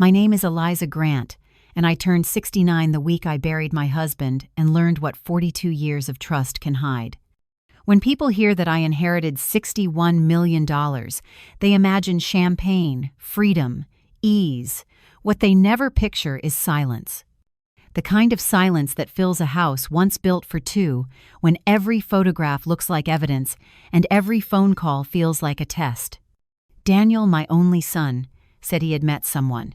My name is Eliza Grant, and I turned 69 the week I buried my husband and learned what 42 years of trust can hide. When people hear that I inherited $61 million, they imagine champagne, freedom, ease. What they never picture is silence. The kind of silence that fills a house once built for two, when every photograph looks like evidence and every phone call feels like a test. Daniel, my only son, said he had met someone.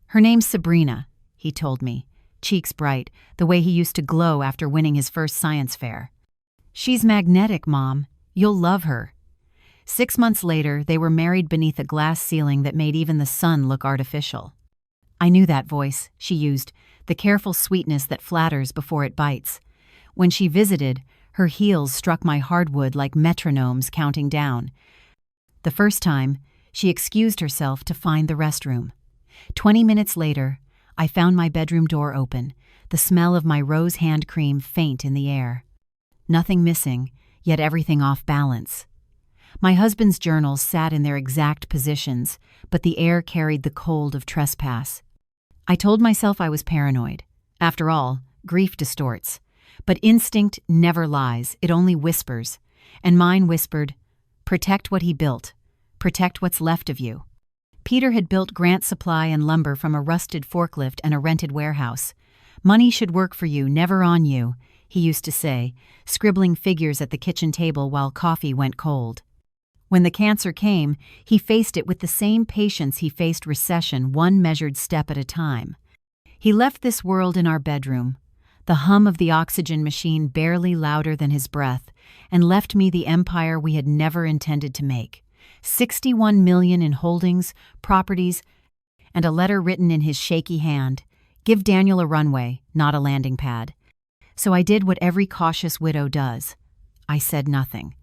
Her name's Sabrina, he told me, cheeks bright, the way he used to glow after winning his first science fair. She's magnetic, Mom. You'll love her. 6 months later, they were married beneath a glass ceiling that made even the sun look artificial. I knew that voice, she used, the careful sweetness that flatters before it bites. When she visited, her heels struck my hardwood like metronomes counting down. The first time, she excused herself to find the restroom. 20 minutes later, I found my bedroom door open, the smell of my rose hand cream faint in the air. Nothing missing, yet everything off balance. My husband's journals sat in their exact positions, but the air carried the cold of trespass. I told myself I was paranoid. After all, grief distorts. But instinct never lies, it only whispers. And mine whispered, "Protect what he built. Protect what's left of you." Peter had built Grant Supply and Lumber from a rusted forklift and a rented warehouse. "Money should work for you, never on you," he used to say, scribbling figures at the kitchen table while coffee went cold. When the cancer came, he faced it with the same patience he faced recession, one measured step at a time. He left this world in our bedroom, the hum of the oxygen machine barely louder than his breath, and left me the empire we had never intended to make. 61 million in holdings, properties, and a letter written in his shaky hand. Give Daniel a runway, not a landing pad. So I did what every cautious widow does. I said nothing.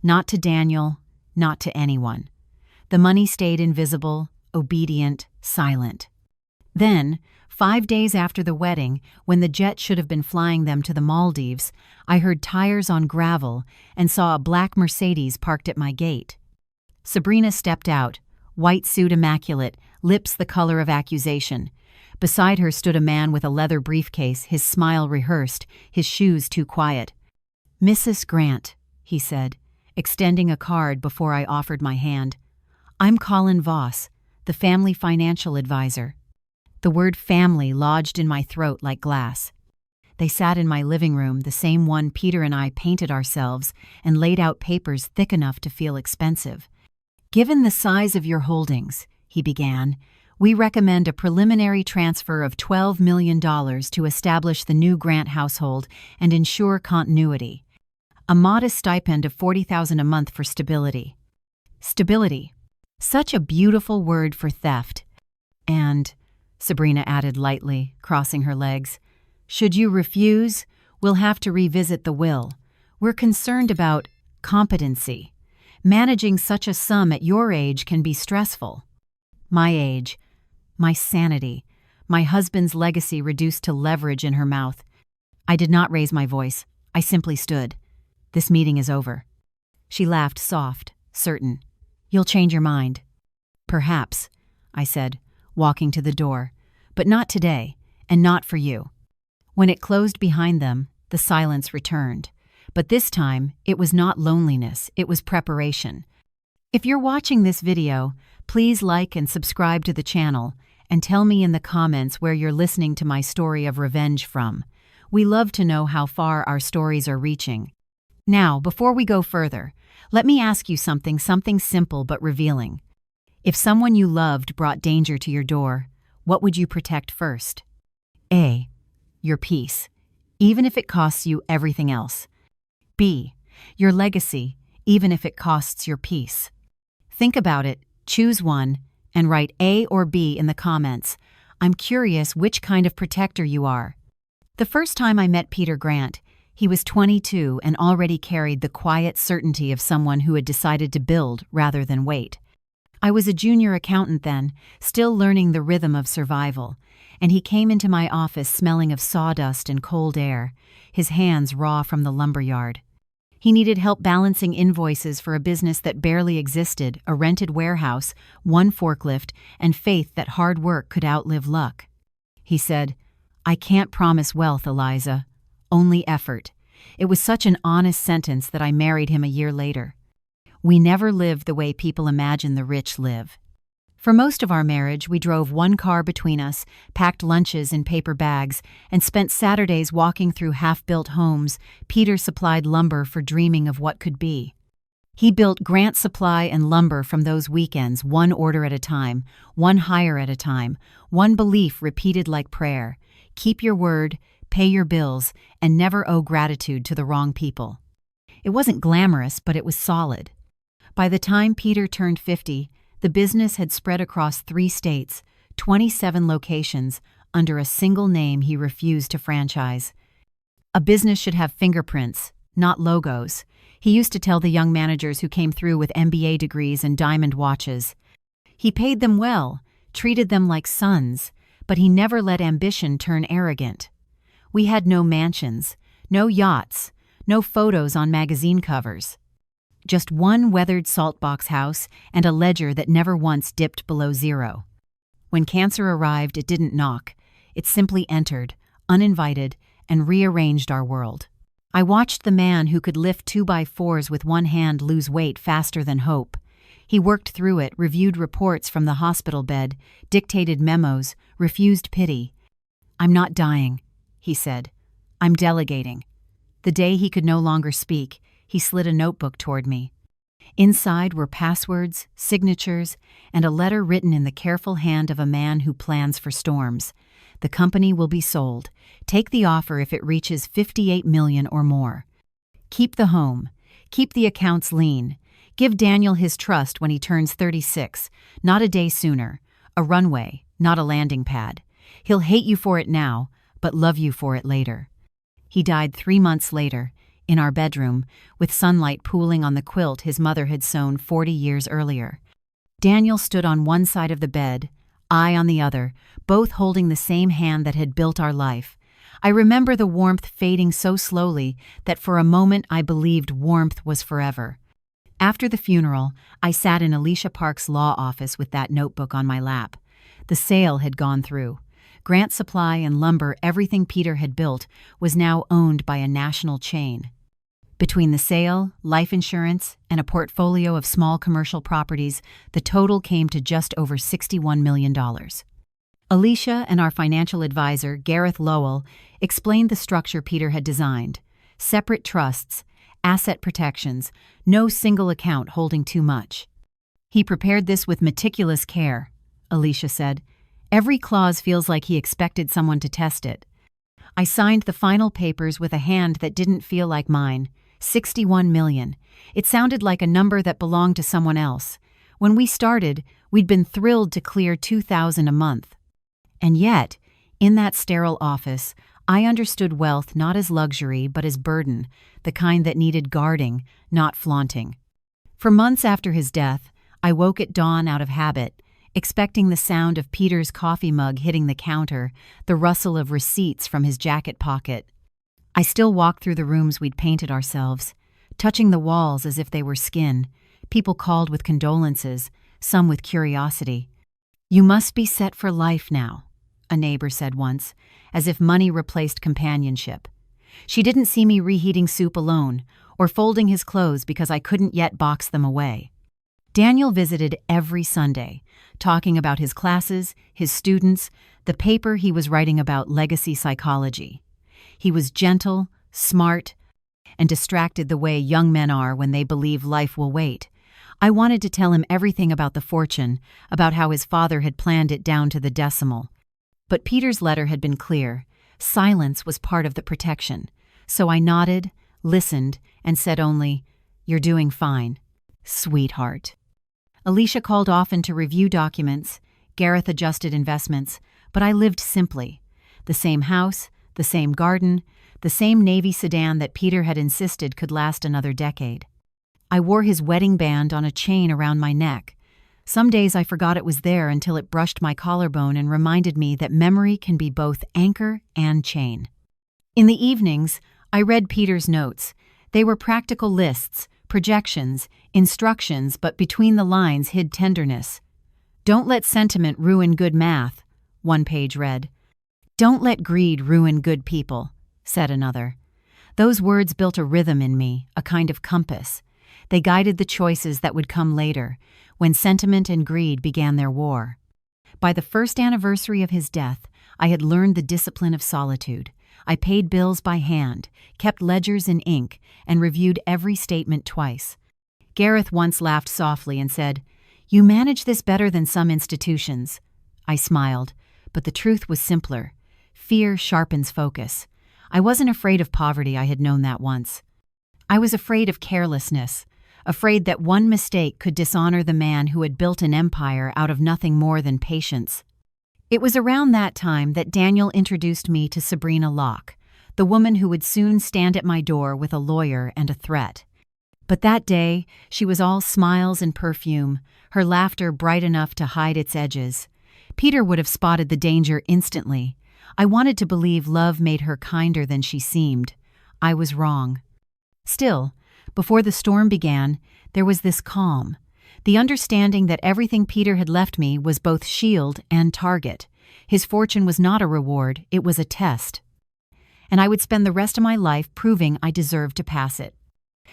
Not to Daniel, not to anyone. The money stayed invisible, obedient, silent. Then, 5 days after the wedding, when the jet should have been flying them to the Maldives, I heard tires on gravel and saw a black Mercedes parked at my gate. Sabrina stepped out, white suit immaculate, lips the color of accusation. Beside her stood a man with a leather briefcase, his smile rehearsed, his shoes too quiet. "Mrs. Grant," he said, extending a card before I offered my hand. "I'm Colin Voss, the family financial advisor." The word family lodged in my throat like glass. They sat in my living room, the same one Peter and I painted ourselves, and laid out papers thick enough to feel expensive. "Given the size of your holdings," he began, "we recommend a preliminary transfer of $12 million to establish the new Grant household and ensure continuity. A modest stipend of $40,000 a month for stability." Stability. Such a beautiful word for theft. "And," Sabrina added lightly, crossing her legs, "should you refuse, we'll have to revisit the will. We're concerned about competency. Managing such a sum at your age can be stressful." My age. My sanity, my husband's legacy reduced to leverage in her mouth. I did not raise my voice. I simply stood. "This meeting is over." She laughed soft, certain. "You'll change your mind." "Perhaps," I said, walking to the door. "But not today, and not for you." When it closed behind them, the silence returned. But this time, it was not loneliness, it was preparation. If you're watching this video, please like and subscribe to the channel, and tell me in the comments where you're listening to my story of revenge from. We love to know how far our stories are reaching. Now, before we go further, let me ask you something simple but revealing. If someone you loved brought danger to your door, what would you protect first? A. Your peace, even if it costs you everything else. B. Your legacy, even if it costs your peace. Think about it, choose one, and write A or B in the comments. I'm curious which kind of protector you are. The first time I met Peter Grant, he was 22 and already carried the quiet certainty of someone who had decided to build rather than wait. I was a junior accountant then, still learning the rhythm of survival, and he came into my office smelling of sawdust and cold air, his hands raw from the lumberyard. He needed help balancing invoices for a business that barely existed, a rented warehouse, one forklift, and faith that hard work could outlive luck. He said, "I can't promise wealth, Eliza. Only effort." It was such an honest sentence that I married him a year later. We never lived the way people imagine the rich live. For most of our marriage, we drove one car between us, packed lunches in paper bags, and spent Saturdays walking through half-built homes. Peter supplied lumber for dreaming of what could be. He built Grant Supply and Lumber from those weekends, one order at a time, one hire at a time, one belief repeated like prayer: keep your word, pay your bills, and never owe gratitude to the wrong people. It wasn't glamorous, but it was solid. By the time Peter turned 50, the business had spread across 3 states, 27 locations, under a single name he refused to franchise. A business should have fingerprints, not logos, he used to tell the young managers who came through with MBA degrees and diamond watches. He paid them well, treated them like sons, but he never let ambition turn arrogant. We had no mansions, no yachts, no photos on magazine covers. Just one weathered saltbox house and a ledger that never once dipped below zero. When cancer arrived, it didn't knock. It simply entered, uninvited, and rearranged our world. I watched the man who could lift 2x4s with one hand lose weight faster than hope. He worked through it, reviewed reports from the hospital bed, dictated memos, refused pity. "I'm not dying," he said. "I'm delegating." The day he could no longer speak, he slid a notebook toward me. Inside were passwords, signatures, and a letter written in the careful hand of a man who plans for storms. "The company will be sold. Take the offer if it reaches 58 million or more. Keep the home. Keep the accounts lean. Give Daniel his trust when he turns 36, not a day sooner. A runway, not a landing pad. He'll hate you for it now, but love you for it later." He died 3 months later, in our bedroom, with sunlight pooling on the quilt his mother had sewn 40 years earlier. Daniel stood on one side of the bed, I on the other, both holding the same hand that had built our life. I remember the warmth fading so slowly that for a moment I believed warmth was forever. After the funeral, I sat in Alicia Park's law office with that notebook on my lap. The sale had gone through. Grant Supply and Lumber, everything Peter had built, was now owned by a national chain. Between the sale, life insurance, and a portfolio of small commercial properties, the total came to just over $61 million. Alicia and our financial advisor, Gareth Lowell, explained the structure Peter had designed: separate trusts, asset protections, no single account holding too much. "He prepared this with meticulous care," Alicia said. "Every clause feels like he expected someone to test it." I signed the final papers with a hand that didn't feel like mine. 61 million. It sounded like a number that belonged to someone else. When we started, we'd been thrilled to clear 2,000 a month. And yet, in that sterile office, I understood wealth not as luxury but as burden, the kind that needed guarding, not flaunting. For months after his death, I woke at dawn out of habit, expecting the sound of Peter's coffee mug hitting the counter, the rustle of receipts from his jacket pocket. I still walked through the rooms we'd painted ourselves, touching the walls as if they were skin. People called with condolences, some with curiosity. "You must be set for life now," a neighbor said once, as if money replaced companionship. She didn't see me reheating soup alone, or folding his clothes because I couldn't yet box them away. Daniel visited every Sunday, talking about his classes, his students, the paper he was writing about legacy psychology. He was gentle, smart, and distracted the way young men are when they believe life will wait. I wanted to tell him everything about the fortune, about how his father had planned it down to the decimal. But Peter's letter had been clear. Silence was part of the protection. So I nodded, listened, and said only, "You're doing fine, sweetheart." Alicia called often to review documents. Gareth adjusted investments, but I lived simply. The same house, the same garden, the same Navy sedan that Peter had insisted could last another decade. I wore his wedding band on a chain around my neck. Some days I forgot it was there until it brushed my collarbone and reminded me that memory can be both anchor and chain. In the evenings, I read Peter's notes. They were practical lists, projections, instructions, but between the lines hid tenderness. "Don't let sentiment ruin good math," one page read. "Don't let greed ruin good people," said another. Those words built a rhythm in me, a kind of compass. They guided the choices that would come later, when sentiment and greed began their war. By the first anniversary of his death, I had learned the discipline of solitude. I paid bills by hand, kept ledgers in ink, and reviewed every statement twice. Gareth once laughed softly and said, "You manage this better than some institutions." I smiled, but the truth was simpler. Fear sharpens focus. I wasn't afraid of poverty, I had known that once. I was afraid of carelessness, afraid that one mistake could dishonor the man who had built an empire out of nothing more than patience. It was around that time that Daniel introduced me to Sabrina Locke, the woman who would soon stand at my door with a lawyer and a threat. But that day, she was all smiles and perfume, her laughter bright enough to hide its edges. Peter would have spotted the danger instantly. I wanted to believe love made her kinder than she seemed. I was wrong. Still, before the storm began, there was this calm, the understanding that everything Peter had left me was both shield and target. His fortune was not a reward, it was a test. And I would spend the rest of my life proving I deserved to pass it.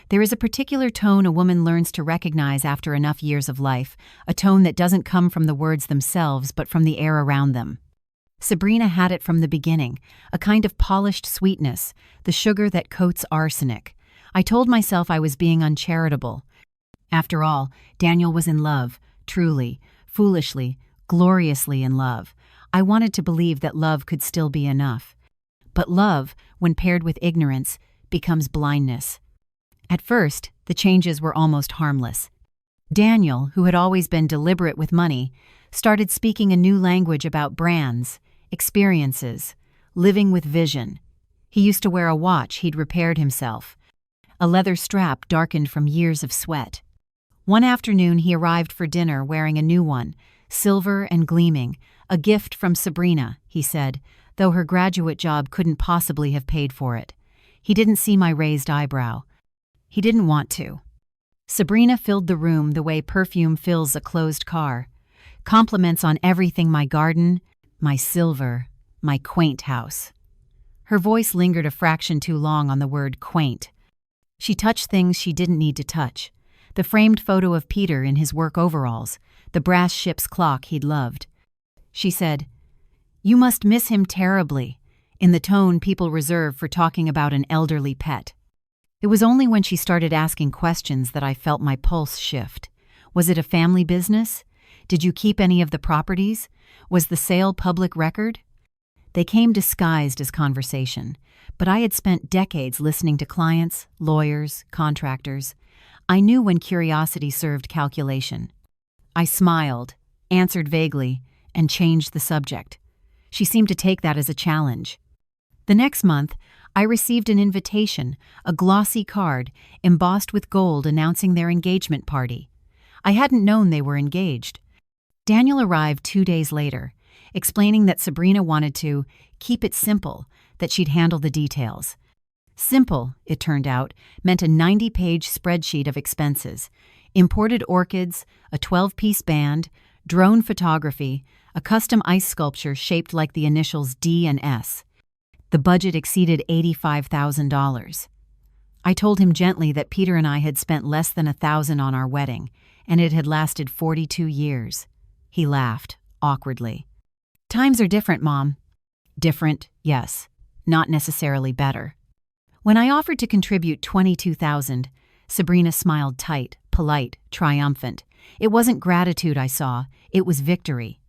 There is a particular tone a woman learns to recognize after enough years of life, a tone that doesn't come from the words themselves but from the air around them. Sabrina had it from the beginning, a kind of polished sweetness, the sugar that coats arsenic. I told myself I was being uncharitable. After all, Daniel was in love, truly, foolishly, gloriously in love. I wanted to believe that love could still be enough. But love, when paired with ignorance, becomes blindness. At first, the changes were almost harmless. Daniel, who had always been deliberate with money, started speaking a new language about brands, experiences, living with vision. He used to wear a watch he'd repaired himself. A leather strap darkened from years of sweat. One afternoon he arrived for dinner wearing a new one, silver and gleaming, a gift from Sabrina, he said, though her graduate job couldn't possibly have paid for it. He didn't see my raised eyebrow. He didn't want to. Sabrina filled the room the way perfume fills a closed car. Compliments on everything: my garden, my silver, my quaint house. Her voice lingered a fraction too long on the word quaint. She touched things she didn't need to touch. The framed photo of Peter in his work overalls, the brass ship's clock he'd loved. She said, "You must miss him terribly," in the tone people reserve for talking about an elderly pet. It was only when she started asking questions that I felt my pulse shift. Was it a family business? Did you keep any of the properties? Was the sale public record? They came disguised as conversation, but I had spent decades listening to clients, lawyers, contractors. I knew when curiosity served calculation. I smiled, answered vaguely, and changed the subject. She seemed to take that as a challenge. The next month, I received an invitation, a glossy card, embossed with gold announcing their engagement party. I hadn't known they were engaged. Daniel arrived 2 days later, explaining that Sabrina wanted to keep it simple, that she'd handle the details. Simple, it turned out, meant a 90-page spreadsheet of expenses, imported orchids, a 12-piece band, drone photography, a custom ice sculpture shaped like the initials D and S. The budget exceeded $85,000. I told him gently that Peter and I had spent less than $1,000 on our wedding, and it had lasted 42 years. He laughed, awkwardly. "Times are different, Mom." Different, yes. Not necessarily better. When I offered to contribute $22,000, Sabrina smiled tight, polite, triumphant. It wasn't gratitude I saw, it was victory.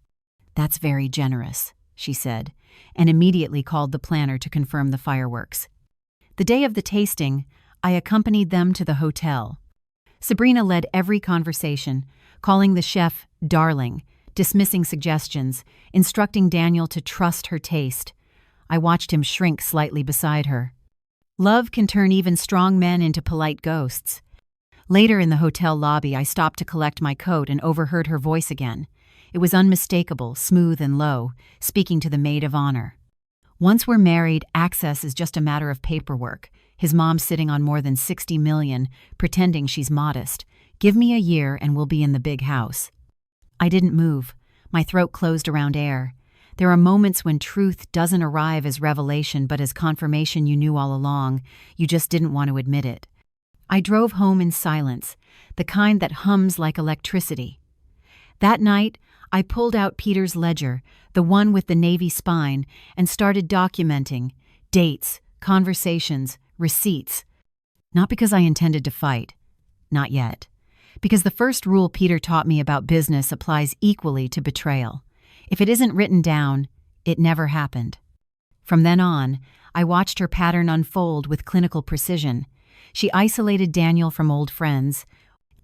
"That's very generous," she said, and immediately called the planner to confirm the fireworks. The day of the tasting, I accompanied them to the hotel. Sabrina led every conversation, calling the chef darling, dismissing suggestions, instructing Daniel to trust her taste. I watched him shrink slightly beside her. Love can turn even strong men into polite ghosts. Later in the hotel lobby, I stopped to collect my coat and overheard her voice again. It was unmistakable, smooth and low, speaking to the maid of honor. "Once we're married, access is just a matter of paperwork. His mom sitting on more than 60 million, pretending she's modest. Give me a year and we'll be in the big house. I didn't move. My throat closed around air. There are moments when truth doesn't arrive as revelation but as confirmation you knew all along. You just didn't want to admit it. I drove home in silence, the kind that hums like electricity. That night, I pulled out Peter's ledger, the one with the navy spine, and started documenting dates, conversations, receipts. Not because I intended to fight. Not yet. Because the first rule Peter taught me about business applies equally to betrayal. If it isn't written down, it never happened. From then on, I watched her pattern unfold with clinical precision. She isolated Daniel from old friends,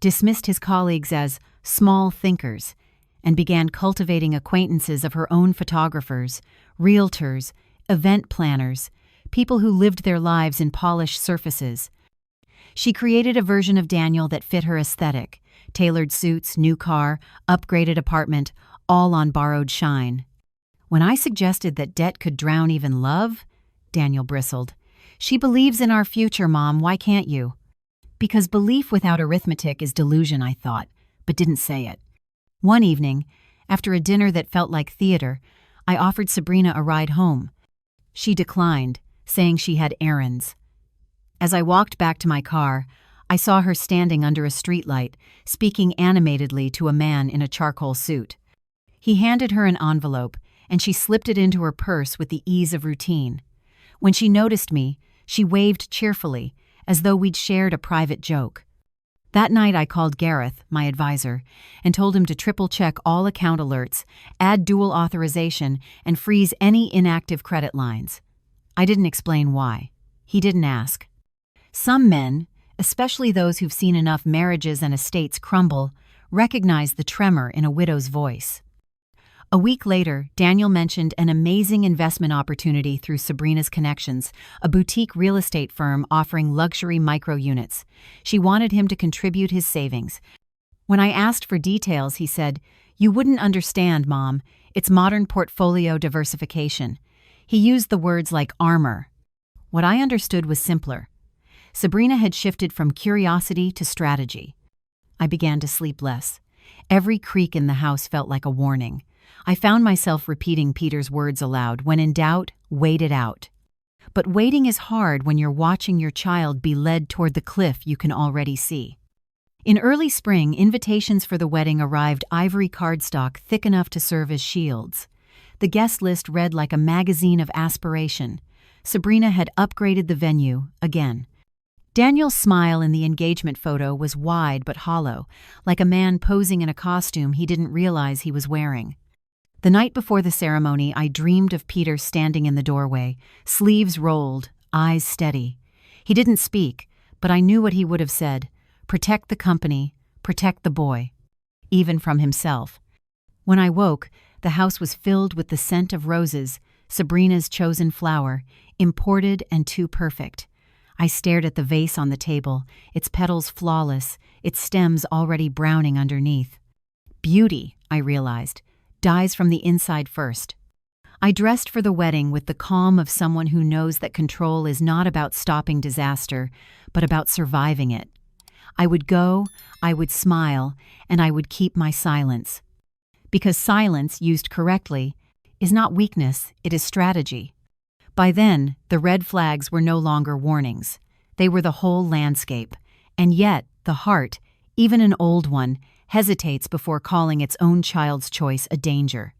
dismissed his colleagues as small thinkers, and began cultivating acquaintances of her own photographers, realtors, event planners, people who lived their lives in polished surfaces. She created a version of Daniel that fit her aesthetic: tailored suits, new car, upgraded apartment, all on borrowed shine. When I suggested that debt could drown even love, Daniel bristled. She believes in our future, Mom, why can't you? Because belief without arithmetic is delusion, I thought, but didn't say it. One evening, after a dinner that felt like theater, I offered Sabrina a ride home. She declined, saying she had errands. As I walked back to my car, I saw her standing under a streetlight, speaking animatedly to a man in a charcoal suit. He handed her an envelope, and she slipped it into her purse with the ease of routine. When she noticed me, she waved cheerfully, as though we'd shared a private joke. That night I called Gareth, my advisor, and told him to triple-check all account alerts, add dual authorization, and freeze any inactive credit lines. I didn't explain why. He didn't ask. Some men, especially those who've seen enough marriages and estates crumble, recognize the tremor in a widow's voice. A week later, Daniel mentioned an amazing investment opportunity through Sabrina's connections, a boutique real estate firm offering luxury micro-units. She wanted him to contribute his savings. When I asked for details, he said, "You wouldn't understand, Mom. It's modern portfolio diversification." He used the words like armor. What I understood was simpler. Sabrina had shifted from curiosity to strategy. I began to sleep less. Every creak in the house felt like a warning. I found myself repeating Peter's words aloud: when in doubt, wait it out. But waiting is hard when you're watching your child be led toward the cliff you can already see. In early spring, invitations for the wedding arrived, ivory cardstock thick enough to serve as shields. The guest list read like a magazine of aspiration. Sabrina had upgraded the venue again. Daniel's smile in the engagement photo was wide but hollow, like a man posing in a costume he didn't realize he was wearing. The night before the ceremony, I dreamed of Peter standing in the doorway, sleeves rolled, eyes steady. He didn't speak, but I knew what he would have said: protect the company, protect the boy, even from himself. When I woke, the house was filled with the scent of roses, Sabrina's chosen flower, imported and too perfect. I stared at the vase on the table, its petals flawless, its stems already browning underneath. Beauty, I realized, dies from the inside first. I dressed for the wedding with the calm of someone who knows that control is not about stopping disaster, but about surviving it. I would go, I would smile, and I would keep my silence. Because silence, used correctly, is not weakness, it is strategy. By then, the red flags were no longer warnings. They were the whole landscape. And yet, the heart, even an old one, hesitates before calling its own child's choice a danger.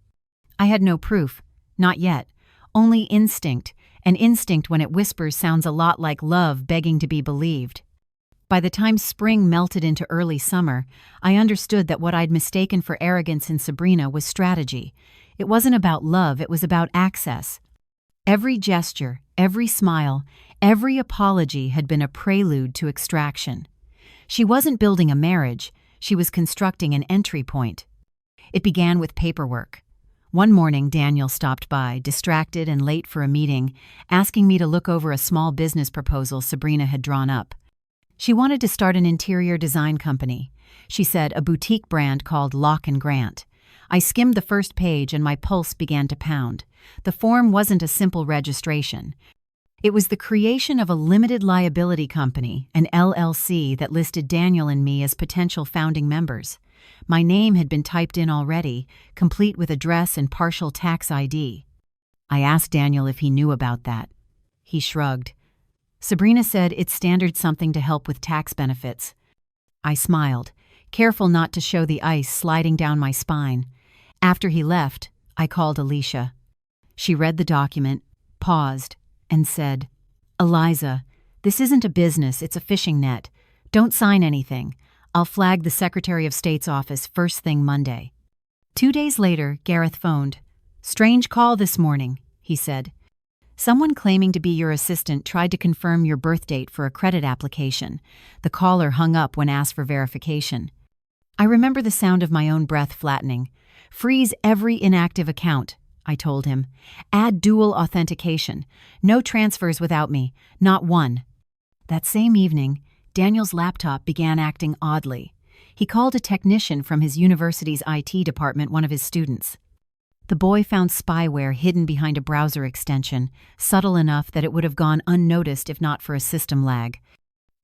I had no proof, not yet, only instinct, and instinct when it whispers sounds a lot like love begging to be believed. By the time spring melted into early summer, I understood that what I'd mistaken for arrogance in Sabrina was strategy. It wasn't about love, it was about access. Every gesture, every smile, every apology had been a prelude to extraction. She wasn't building a marriage, she was constructing an entry point. It began with paperwork. One morning, Daniel stopped by, distracted and late for a meeting, asking me to look over a small business proposal Sabrina had drawn up. She wanted to start an interior design company. She said a boutique brand called Lock & Grant. I skimmed the first page and my pulse began to pound. The form wasn't a simple registration. It was the creation of a limited liability company, an LLC, that listed Daniel and me as potential founding members. My name had been typed in already, complete with address and partial tax ID. I asked Daniel if he knew about that. He shrugged. Sabrina said it's standard something to help with tax benefits. I smiled, careful not to show the ice sliding down my spine. After he left, I called Alicia. She read the document, paused, and said, "Eliza, this isn't a business, it's a fishing net. Don't sign anything. I'll flag the Secretary of State's office first thing Monday." 2 days later, Gareth phoned. "Strange call this morning," he said. "Someone claiming to be your assistant tried to confirm your birth date for a credit application." The caller hung up when asked for verification. I remember the sound of my own breath flattening. "Freeze every inactive account," I told him. "Add dual authentication. No transfers without me, not one." That same evening, Daniel's laptop began acting oddly. He called a technician from his university's IT department, one of his students. The boy found spyware hidden behind a browser extension, subtle enough that it would have gone unnoticed if not for a system lag.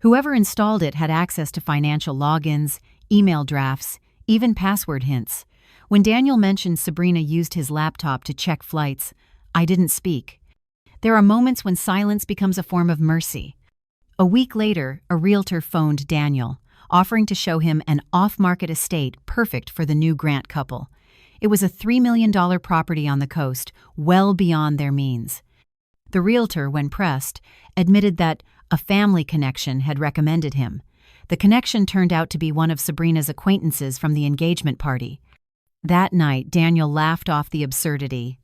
Whoever installed it had access to financial logins, email drafts, even password hints. When Daniel mentioned Sabrina used his laptop to check flights, I didn't speak. There are moments when silence becomes a form of mercy. A week later, a realtor phoned Daniel, offering to show him an off-market estate perfect for the new Grant couple. It was a $3 million property on the coast, well beyond their means. The realtor, when pressed, admitted that a family connection had recommended him. The connection turned out to be one of Sabrina's acquaintances from the engagement party. That night, Daniel laughed off the absurdity.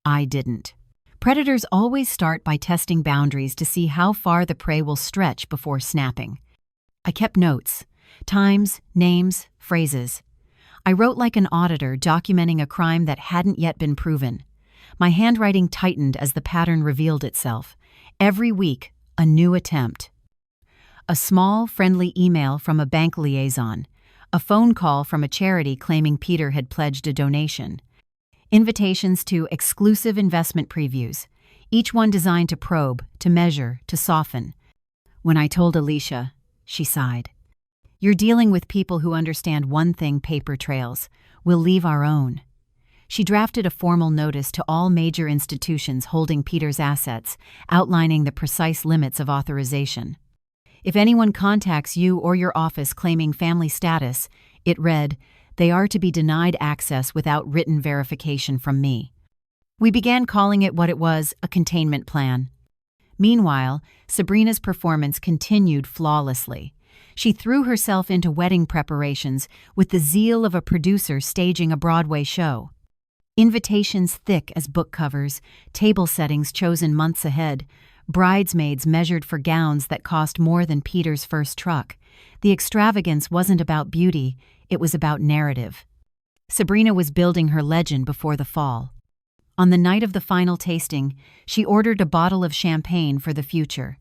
I didn't. Predators always start by testing boundaries to see how far the prey will stretch before snapping. I kept notes, times, names, phrases. I wrote like an auditor documenting a crime that hadn't yet been proven. My handwriting tightened as the pattern revealed itself. Every week, a new attempt. A small, friendly email from a bank liaison. A phone call from a charity claiming Peter had pledged a donation. Invitations to exclusive investment previews, each one designed to probe, to measure, to soften. When I told Alicia, she sighed. "You're dealing with people who understand one thing: paper trails. We'll leave our own." She drafted a formal notice to all major institutions holding Peter's assets, outlining the precise limits of authorization. "If anyone contacts you or your office claiming family status," it read, "they are to be denied access without written verification from me." We began calling it what it was: a containment plan. Meanwhile, Sabrina's performance continued flawlessly. She threw herself into wedding preparations with the zeal of a producer staging a Broadway show. Invitations thick as book covers, table settings chosen months ahead, bridesmaids measured for gowns that cost more than Peter's first truck. The extravagance wasn't about beauty, it was about narrative. Sabrina was building her legend before the fall. On the night of the final tasting, she ordered a bottle of champagne for the future.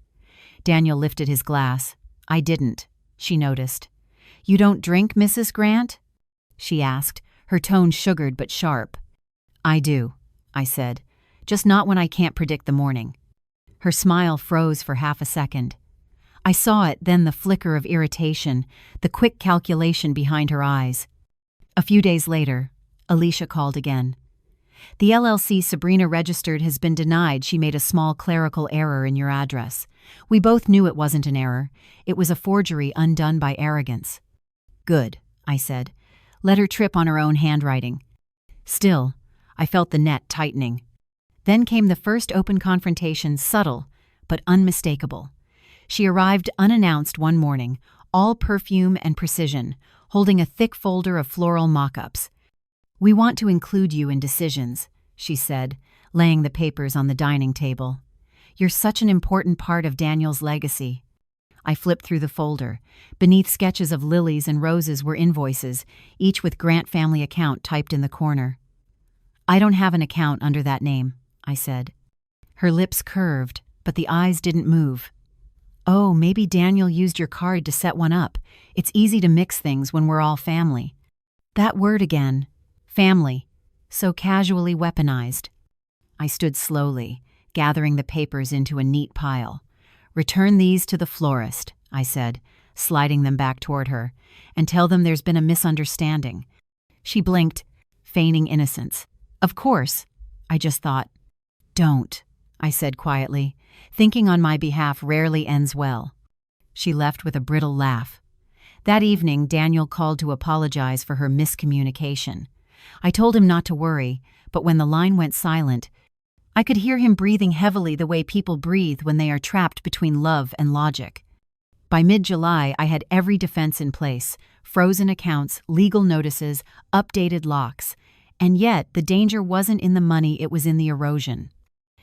Daniel lifted his glass. I didn't, she noticed. "You don't drink, Mrs. Grant?" she asked, her tone sugared but sharp. "I do," I said, "just not when I can't predict the morning." Her smile froze for half a second. I saw it, then the flicker of irritation, the quick calculation behind her eyes. A few days later, Alicia called again. "The LLC Sabrina registered has been denied. She made a small clerical error in your address." We both knew it wasn't an error. It was a forgery undone by arrogance. "Good," I said. "Let her trip on her own handwriting." Still, I felt the net tightening. Then came the first open confrontation, subtle but unmistakable. She arrived unannounced one morning, all perfume and precision, holding a thick folder of floral mock-ups. "We want to include you in decisions," she said, laying the papers on the dining table. "You're such an important part of Daniel's legacy." I flipped through the folder. Beneath sketches of lilies and roses were invoices, each with Grant family account typed in the corner. "I don't have an account under that name," I said. Her lips curved, but the eyes didn't move. "Oh, maybe Daniel used your card to set one up. It's easy to mix things when we're all family." That word again. Family. So casually weaponized. I stood slowly, gathering the papers into a neat pile. "Return these to the florist," I said, sliding them back toward her, "and tell them there's been a misunderstanding." She blinked, feigning innocence. "Of course," I just thought. "Don't," I said quietly. "Thinking on my behalf rarely ends well." She left with a brittle laugh. That evening, Daniel called to apologize for her miscommunication. I told him not to worry, but when the line went silent, I could hear him breathing heavily the way people breathe when they are trapped between love and logic. By mid-July, I had every defense in place: frozen accounts, legal notices, updated locks. And yet, the danger wasn't in the money, it was in the erosion.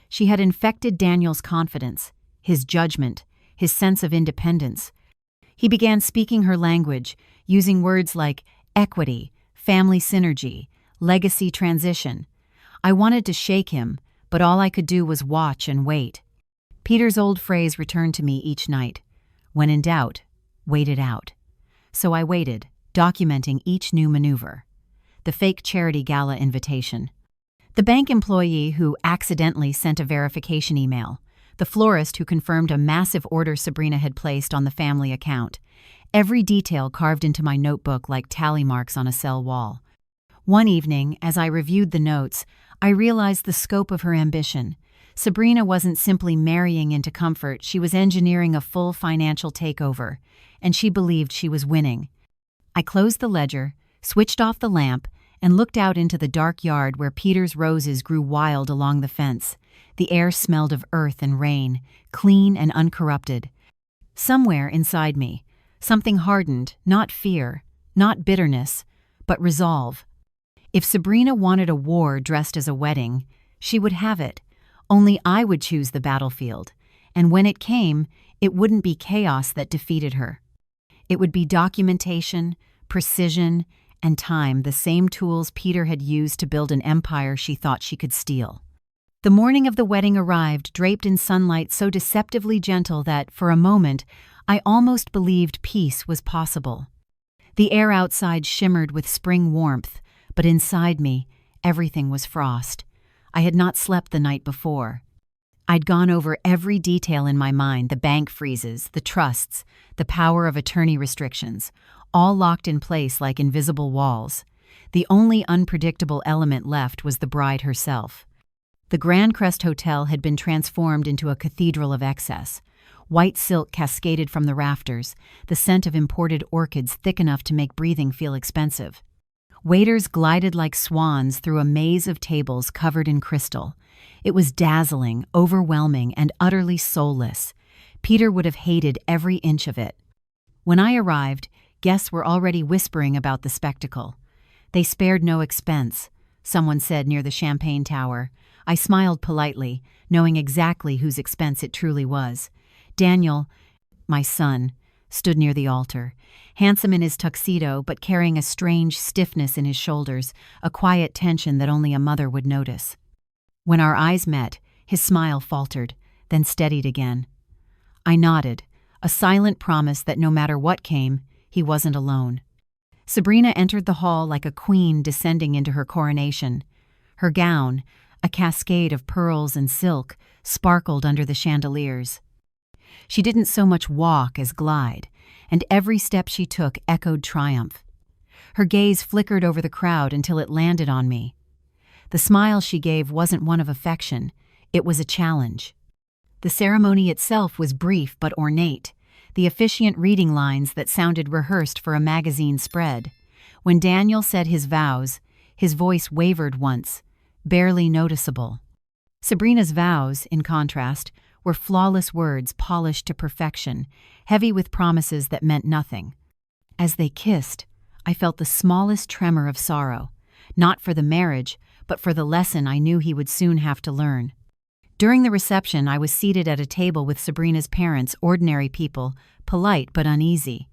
She had infected Daniel's confidence, his judgment, his sense of independence. He began speaking her language, using words like equity, family synergy, legacy transition. I wanted to shake him, but all I could do was watch and wait. Peter's old phrase returned to me each night: "When in doubt, wait it out." So I waited, documenting each new maneuver. The fake charity gala invitation, the bank employee who accidentally sent a verification email, the florist who confirmed a massive order Sabrina had placed on the family account. Every detail carved into my notebook like tally marks on a cell wall. One evening, as I reviewed the notes, I realized the scope of her ambition. Sabrina wasn't simply marrying into comfort, she was engineering a full financial takeover, and she believed she was winning. I closed the ledger, switched off the lamp, and looked out into the dark yard where Peter's roses grew wild along the fence. The air smelled of earth and rain, clean and uncorrupted. Somewhere inside me, something hardened, not fear, not bitterness, but resolve. If Sabrina wanted a war dressed as a wedding, she would have it. Only I would choose the battlefield, and when it came, it wouldn't be chaos that defeated her. It would be documentation, precision, and time, the same tools Peter had used to build an empire she thought she could steal. The morning of the wedding arrived, draped in sunlight so deceptively gentle that, for a moment, I almost believed peace was possible. The air outside shimmered with spring warmth, but inside me, everything was frost. I had not slept the night before. I'd gone over every detail in my mind: the bank freezes, the trusts, the power of attorney restrictions, all locked in place like invisible walls. The only unpredictable element left was the bride herself. The Grand Crest Hotel had been transformed into a cathedral of excess. White silk cascaded from the rafters, the scent of imported orchids thick enough to make breathing feel expensive. Waiters glided like swans through a maze of tables covered in crystal. It was dazzling, overwhelming, and utterly soulless. Peter would have hated every inch of it. When I arrived, guests were already whispering about the spectacle. "They spared no expense," someone said near the champagne tower. I smiled politely, knowing exactly whose expense it truly was. Daniel, my son, stood near the altar, handsome in his tuxedo but carrying a strange stiffness in his shoulders, a quiet tension that only a mother would notice. When our eyes met, his smile faltered, then steadied again. I nodded, a silent promise that no matter what came, he wasn't alone. Sabrina entered the hall like a queen descending into her coronation. Her gown, a cascade of pearls and silk, sparkled under the chandeliers. She didn't so much walk as glide, and every step she took echoed triumph. Her gaze flickered over the crowd until it landed on me. The smile she gave wasn't one of affection, it was a challenge. The ceremony itself was brief but ornate, the officiant reading lines that sounded rehearsed for a magazine spread. When Daniel said his vows, his voice wavered once, barely noticeable. Sabrina's vows, in contrast, were flawless words polished to perfection, heavy with promises that meant nothing. As they kissed, I felt the smallest tremor of sorrow, not for the marriage, but for the lesson I knew he would soon have to learn. During the reception, I was seated at a table with Sabrina's parents, ordinary people, polite but uneasy.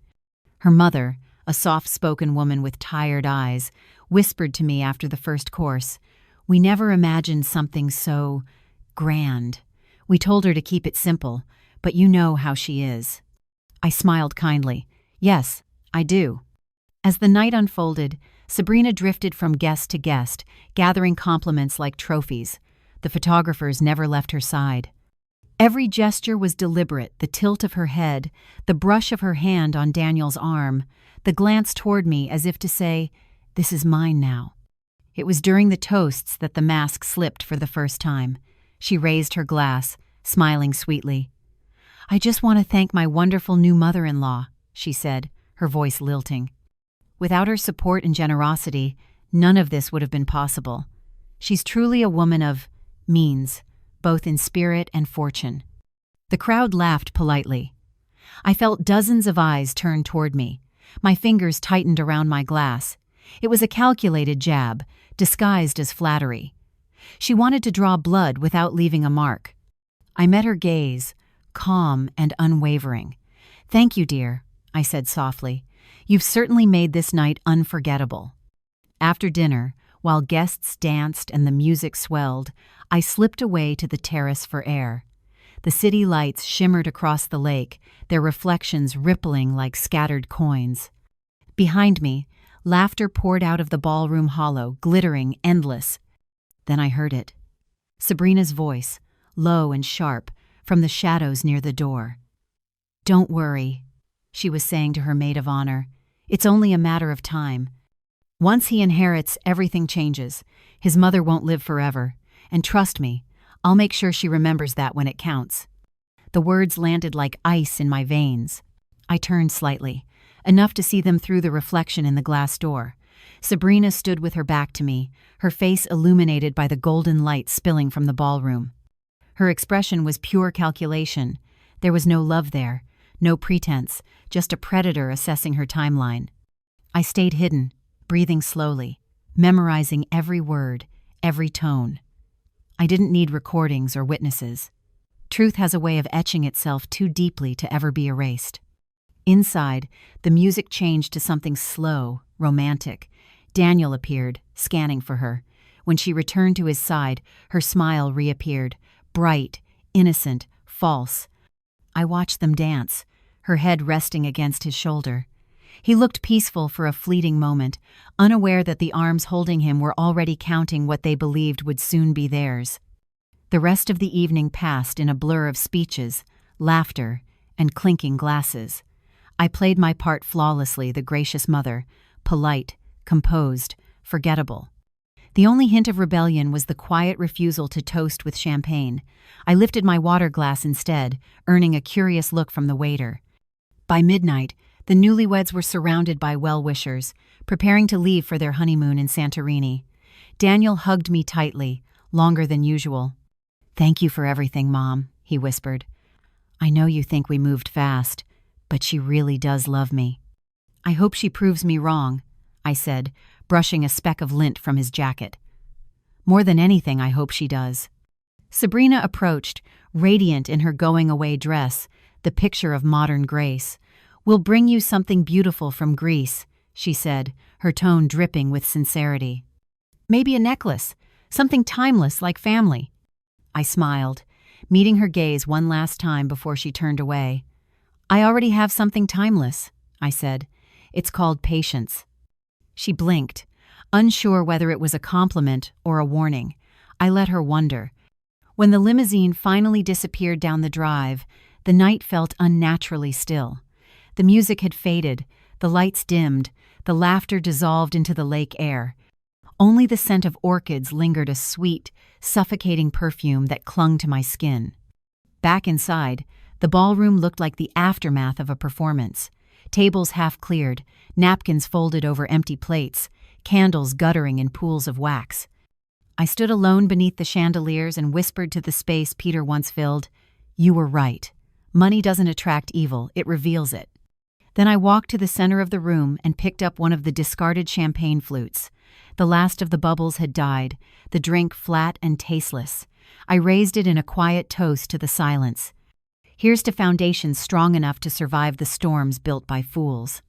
Her mother, a soft-spoken woman with tired eyes, whispered to me after the first course, "We never imagined something so grand. We told her to keep it simple, but you know how she is." I smiled kindly. "Yes, I do." As the night unfolded, Sabrina drifted from guest to guest, gathering compliments like trophies. The photographers never left her side. Every gesture was deliberate, the tilt of her head, the brush of her hand on Daniel's arm, the glance toward me as if to say, "This is mine now." It was during the toasts that the mask slipped for the first time. She raised her glass, smiling sweetly. "I just want to thank my wonderful new mother-in-law," she said, her voice lilting. Without her support and generosity, none of this would have been possible. She's truly a woman of means, both in spirit and fortune. The crowd laughed politely. I felt dozens of eyes turn toward me. My fingers tightened around my glass. It was a calculated jab, disguised as flattery. She wanted to draw blood without leaving a mark. I met her gaze, calm and unwavering. "Thank you, dear," I said softly. "You've certainly made this night unforgettable." After dinner, while guests danced and the music swelled, I slipped away to the terrace for air. The city lights shimmered across the lake, their reflections rippling like scattered coins. Behind me, laughter poured out of the ballroom hollow, glittering, endless. Then I heard it. Sabrina's voice, low and sharp, from the shadows near the door. "Don't worry," she was saying to her maid of honor. "It's only a matter of time. Once he inherits, everything changes. His mother won't live forever. And trust me, I'll make sure she remembers that when it counts." The words landed like ice in my veins. I turned slightly, enough to see them through the reflection in the glass door. Sabrina stood with her back to me, her face illuminated by the golden light spilling from the ballroom. Her expression was pure calculation. There was no love there, no pretense, just a predator assessing her timeline. I stayed hidden, breathing slowly, memorizing every word, every tone. I didn't need recordings or witnesses. Truth has a way of etching itself too deeply to ever be erased. Inside, the music changed to something slow, romantic. Daniel appeared, scanning for her. When she returned to his side, her smile reappeared, bright, innocent, false. I watched them dance, her head resting against his shoulder. He looked peaceful for a fleeting moment, unaware that the arms holding him were already counting what they believed would soon be theirs. The rest of the evening passed in a blur of speeches, laughter, and clinking glasses. I played my part flawlessly, the gracious mother, polite, composed, forgettable. The only hint of rebellion was the quiet refusal to toast with champagne. I lifted my water glass instead, earning a curious look from the waiter. By midnight, the newlyweds were surrounded by well-wishers, preparing to leave for their honeymoon in Santorini. Daniel hugged me tightly, longer than usual. "Thank you for everything, Mom," he whispered. "I know you think we moved fast, but she really does love me." "I hope she proves me wrong," I said, brushing a speck of lint from his jacket. "More than anything, I hope she does." Sabrina approached, radiant in her going-away dress, the picture of modern grace. "We'll bring you something beautiful from Greece," she said, her tone dripping with sincerity. "Maybe a necklace, something timeless like family." I smiled, meeting her gaze one last time before she turned away. "I already have something timeless," I said. "It's called patience." She blinked, unsure whether it was a compliment or a warning. I let her wonder. When the limousine finally disappeared down the drive, the night felt unnaturally still. The music had faded, the lights dimmed, the laughter dissolved into the lake air. Only the scent of orchids lingered, a sweet, suffocating perfume that clung to my skin. Back inside, the ballroom looked like the aftermath of a performance. Tables half cleared, napkins folded over empty plates, candles guttering in pools of wax. I stood alone beneath the chandeliers and whispered to the space Peter once filled, "You were right. Money doesn't attract evil, it reveals it." Then I walked to the center of the room and picked up one of the discarded champagne flutes. The last of the bubbles had died, the drink flat and tasteless. I raised it in a quiet toast to the silence. Here's to foundations strong enough to survive the storms built by fools.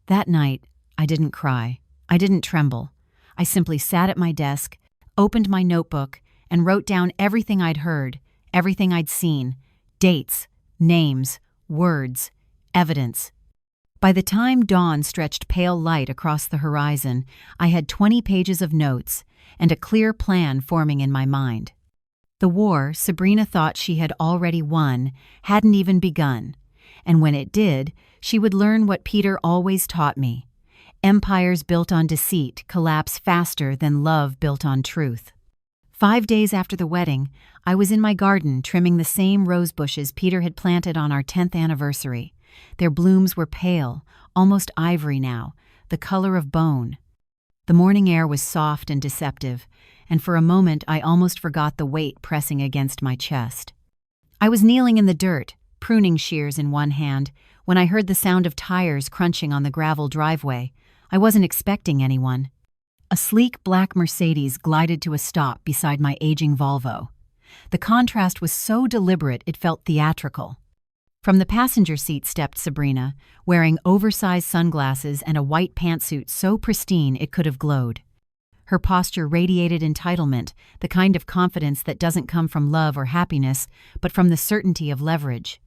That night, I didn't cry. I didn't tremble. I simply sat at my desk, opened my notebook, and wrote down everything I'd heard, everything I'd seen, dates, names, words, evidence. By the time dawn stretched pale light across the horizon, I had 20 pages of notes and a clear plan forming in my mind. The war Sabrina thought she had already won hadn't even begun, and when it did, she would learn what Peter always taught me. Empires built on deceit collapse faster than love built on truth. 5 days after the wedding, I was in my garden trimming the same rose bushes Peter had planted on our 10th anniversary. Their blooms were pale, almost ivory now, the color of bone. The morning air was soft and deceptive, and for a moment I almost forgot the weight pressing against my chest. I was kneeling in the dirt, pruning shears in one hand, when I heard the sound of tires crunching on the gravel driveway. I wasn't expecting anyone. A sleek black Mercedes glided to a stop beside my aging Volvo. The contrast was so deliberate it felt theatrical. From the passenger seat stepped Sabrina, wearing oversized sunglasses and a white pantsuit so pristine it could have glowed. Her posture radiated entitlement, the kind of confidence that doesn't come from love or happiness, but from the certainty of leverage.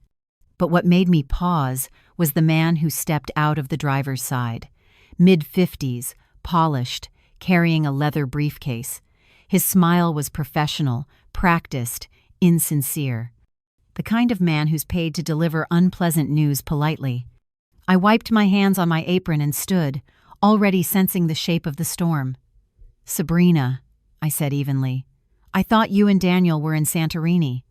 But what made me pause was the man who stepped out of the driver's side. Mid-50s, polished, carrying a leather briefcase. His smile was professional, practiced, insincere. The kind of man who's paid to deliver unpleasant news politely. I wiped my hands on my apron and stood, already sensing the shape of the storm. "Sabrina," I said evenly, "I thought you and Daniel were in Santorini."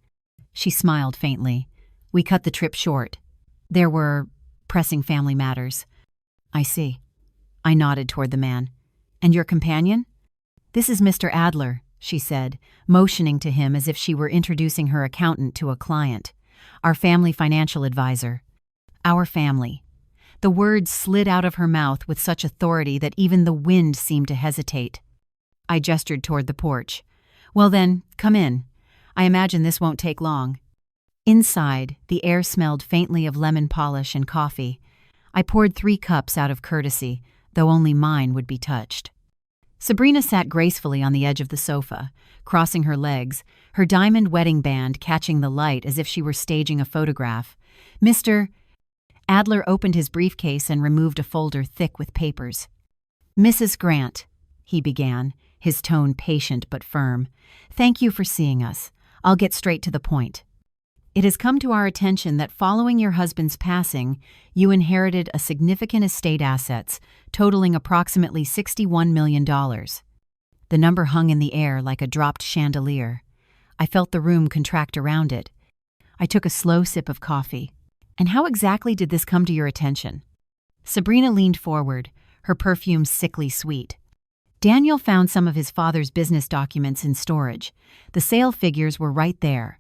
She smiled faintly. "We cut the trip short. There were pressing family matters." "I see." I nodded toward the man. "And your companion?" "This is Mr. Adler," she said, motioning to him as if she were introducing her accountant to a client. "Our family financial advisor." "Our family." The words slid out of her mouth with such authority that even the wind seemed to hesitate. I gestured toward the porch. "Well then, come in. I imagine this won't take long." Inside, the air smelled faintly of lemon polish and coffee. I poured 3 cups out of courtesy, though only mine would be touched. Sabrina sat gracefully on the edge of the sofa, crossing her legs, her diamond wedding band catching the light as if she were staging a photograph. "Mr. Adler opened his briefcase and removed a folder thick with papers. "Mrs. Grant," he began, his tone patient but firm, "thank you for seeing us. I'll get straight to the point. It has come to our attention that following your husband's passing, you inherited a significant estate assets, totaling approximately $61 million. The number hung in the air like a dropped chandelier. I felt the room contract around it. I took a slow sip of coffee. "And how exactly did this come to your attention?" Sabrina leaned forward, her perfume sickly sweet. "Daniel found some of his father's business documents in storage. The sale figures were right there.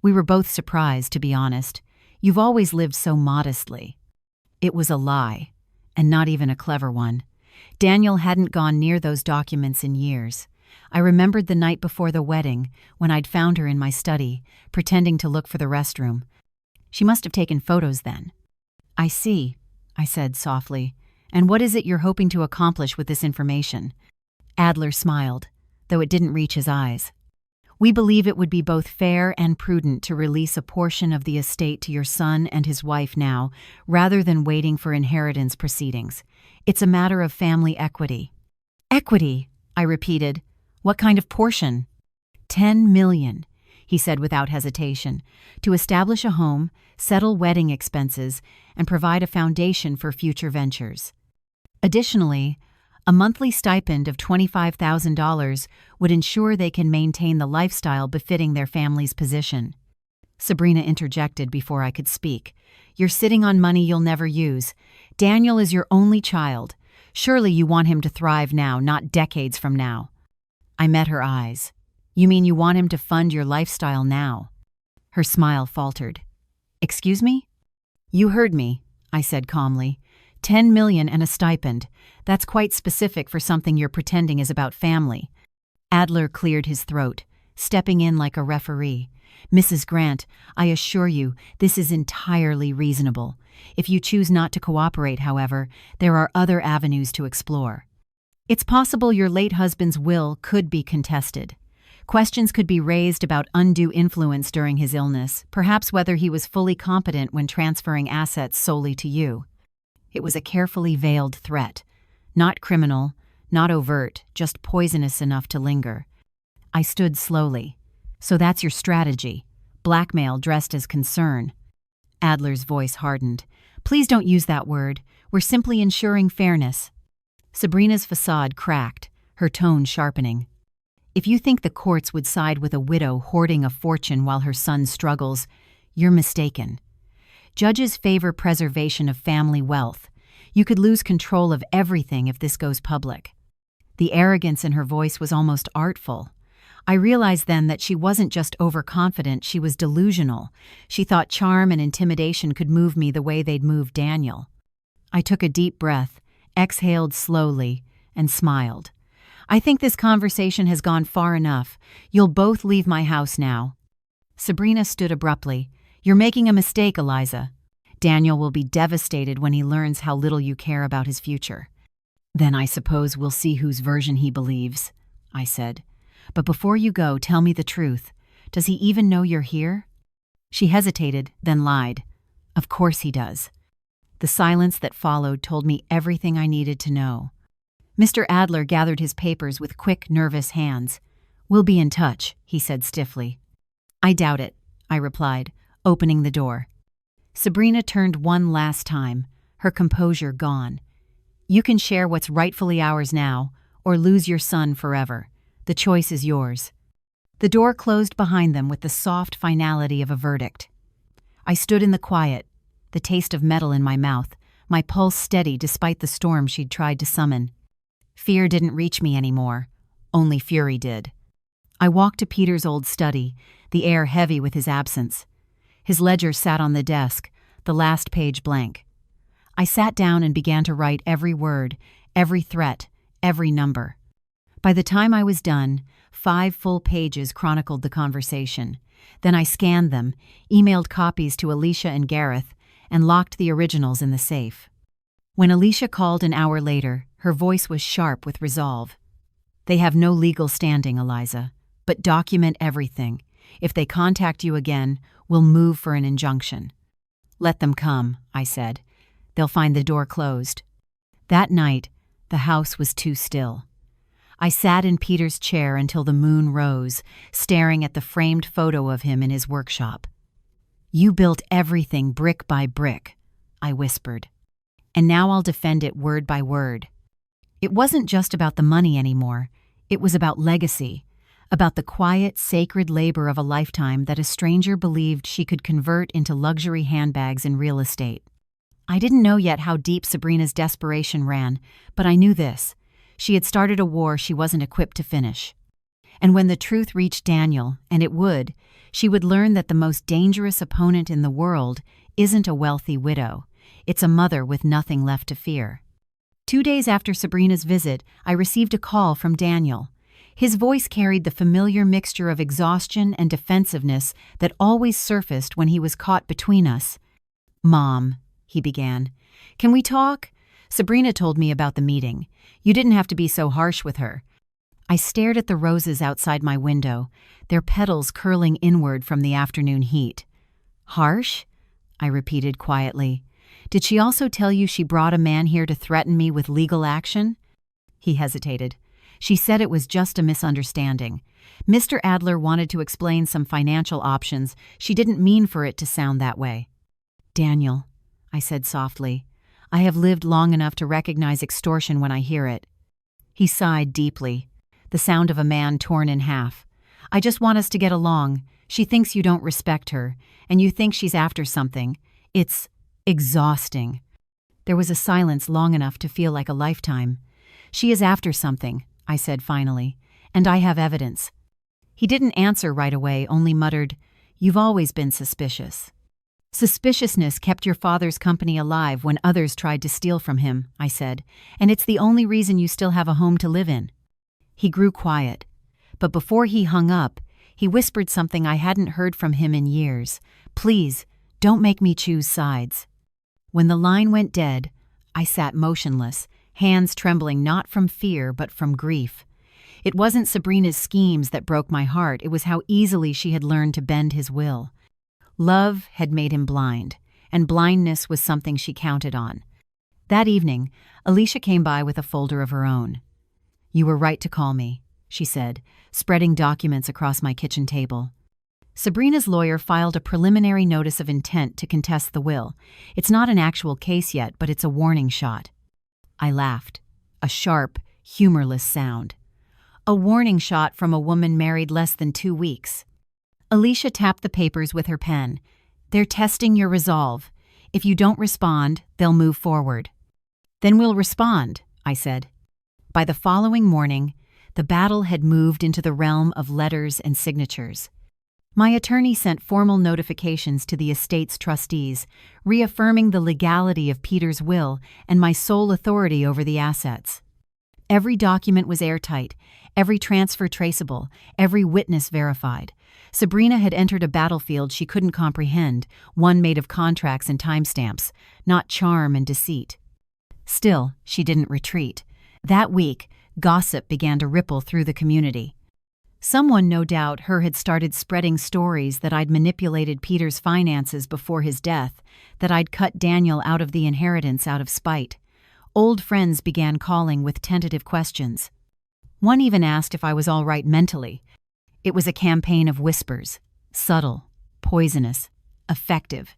We were both surprised, to be honest. You've always lived so modestly." It was a lie, and not even a clever one. Daniel hadn't gone near those documents in years. I remembered the night before the wedding, when I'd found her in my study, pretending to look for the restroom. She must have taken photos then. "I see," I said softly. "And what is it you're hoping to accomplish with this information?" Adler smiled, though it didn't reach his eyes. "We believe it would be both fair and prudent to release a portion of the estate to your son and his wife now, rather than waiting for inheritance proceedings. It's a matter of family equity." "Equity," I repeated. "What kind of portion?" $10 million, he said without hesitation, "to establish a home, settle wedding expenses, and provide a foundation for future ventures. Additionally, a monthly stipend of $25,000 would ensure they can maintain the lifestyle befitting their family's position." Sabrina interjected before I could speak. "You're sitting on money you'll never use. Daniel is your only child. Surely you want him to thrive now, not decades from now." I met her eyes. "You mean you want him to fund your lifestyle now?" Her smile faltered. "Excuse me?" "You heard me," I said calmly. $10 million and a stipend. That's quite specific for something you're pretending is about family." Adler cleared his throat, stepping in like a referee. "Mrs. Grant, I assure you, this is entirely reasonable. If you choose not to cooperate, however, there are other avenues to explore. It's possible your late husband's will could be contested. Questions could be raised about undue influence during his illness, perhaps whether he was fully competent when transferring assets solely to you." It was a carefully veiled threat. Not criminal, not overt, just poisonous enough to linger. I stood slowly. So that's your strategy. Blackmail dressed as concern. Adler's voice hardened. Please don't use that word. We're simply ensuring fairness. Sabrina's facade cracked, her tone sharpening. If you think the courts would side with a widow hoarding a fortune while her son struggles, you're mistaken. Judges favor preservation of family wealth. You could lose control of everything if this goes public. The arrogance in her voice was almost artful. I realized then that she wasn't just overconfident, she was delusional. She thought charm and intimidation could move me the way they'd moved Daniel. I took a deep breath, exhaled slowly, and smiled. I think this conversation has gone far enough. You'll both leave my house now. Sabrina stood abruptly. You're making a mistake, Eliza. Daniel will be devastated when he learns how little you care about his future. Then I suppose we'll see whose version he believes, I said. But before you go, tell me the truth. Does he even know you're here? She hesitated, then lied. Of course he does. The silence that followed told me everything I needed to know. Mr. Adler gathered his papers with quick, nervous hands. We'll be in touch, he said stiffly. I doubt it, I replied, opening the door. Sabrina turned one last time, her composure gone. You can share what's rightfully ours now, or lose your son forever. The choice is yours. The door closed behind them with the soft finality of a verdict. I stood in the quiet, the taste of metal in my mouth, my pulse steady despite the storm she'd tried to summon. Fear didn't reach me anymore, only fury did. I walked to Peter's old study, the air heavy with his absence. His ledger sat on the desk, the last page blank. I sat down and began to write every word, every threat, every number. By the time I was done, 5 full pages chronicled the conversation. Then I scanned them, emailed copies to Alicia and Gareth, and locked the originals in the safe. When Alicia called an hour later, her voice was sharp with resolve. They have no legal standing, Eliza, but document everything. If they contact you again, we'll move for an injunction. Let them come, I said. They'll find the door closed. That night, the house was too still. I sat in Peter's chair until the moon rose, staring at the framed photo of him in his workshop. You built everything brick by brick, I whispered. And now I'll defend it word by word. It wasn't just about the money anymore. It was about legacy, about the quiet, sacred labor of a lifetime that a stranger believed she could convert into luxury handbags in real estate. I didn't know yet how deep Sabrina's desperation ran, but I knew this. She had started a war she wasn't equipped to finish. And when the truth reached Daniel, and it would, she would learn that the most dangerous opponent in the world isn't a wealthy widow. It's a mother with nothing left to fear. 2 days after Sabrina's visit, I received a call from Daniel. His voice carried the familiar mixture of exhaustion and defensiveness that always surfaced when he was caught between us. Mom, he began, can we talk? Sabrina told me about the meeting. You didn't have to be so harsh with her. I stared at the roses outside my window, their petals curling inward from the afternoon heat. Harsh? I repeated quietly. Did she also tell you she brought a man here to threaten me with legal action? He hesitated. She said it was just a misunderstanding. Mr. Adler wanted to explain some financial options. She didn't mean for it to sound that way. Daniel, I said softly, I have lived long enough to recognize extortion when I hear it. He sighed deeply, the sound of a man torn in half. I just want us to get along. She thinks you don't respect her, and you think she's after something. It's exhausting. There was a silence long enough to feel like a lifetime. She is after something, I said finally, and I have evidence. He didn't answer right away, only muttered, You've always been suspicious. Suspiciousness kept your father's company alive when others tried to steal from him, I said, and it's the only reason you still have a home to live in. He grew quiet, but before he hung up, he whispered something I hadn't heard from him in years. Please, don't make me choose sides. When the line went dead, I sat motionless, hands trembling not from fear but from grief. It wasn't Sabrina's schemes that broke my heart, it was how easily she had learned to bend his will. Love had made him blind, and blindness was something she counted on. That evening, Alicia came by with a folder of her own. You were right to call me, she said, spreading documents across my kitchen table. Sabrina's lawyer filed a preliminary notice of intent to contest the will. It's not an actual case yet, but it's a warning shot. I laughed. A sharp, humorless sound. A warning shot from a woman married less than 2 weeks. Alicia tapped the papers with her pen. They're testing your resolve. If you don't respond, they'll move forward. Then we'll respond, I said. By the following morning, the battle had moved into the realm of letters and signatures. My attorney sent formal notifications to the estate's trustees, reaffirming the legality of Peter's will and my sole authority over the assets. Every document was airtight, every transfer traceable, every witness verified. Sabrina had entered a battlefield she couldn't comprehend, one made of contracts and timestamps, not charm and deceit. Still, she didn't retreat. That week, gossip began to ripple through the community. Someone, no doubt, had started spreading stories that I'd manipulated Peter's finances before his death, that I'd cut Daniel out of the inheritance out of spite. Old friends began calling with tentative questions. One even asked if I was all right mentally. It was a campaign of whispers, subtle, poisonous, effective.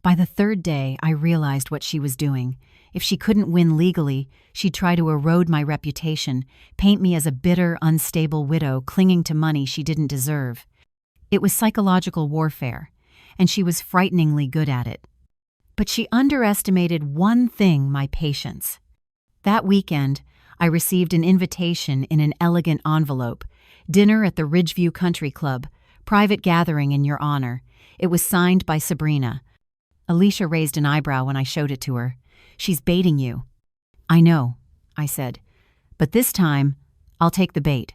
By the 3rd day, I realized what she was doing. If she couldn't win legally, she'd try to erode my reputation, paint me as a bitter, unstable widow clinging to money she didn't deserve. It was psychological warfare, and she was frighteningly good at it. But she underestimated one thing: my patience. That weekend, I received an invitation in an elegant envelope. Dinner at the Ridgeview Country Club, private gathering in your honor. It was signed by Sabrina. Alicia raised an eyebrow when I showed it to her. She's baiting you. I know, I said. But this time, I'll take the bait.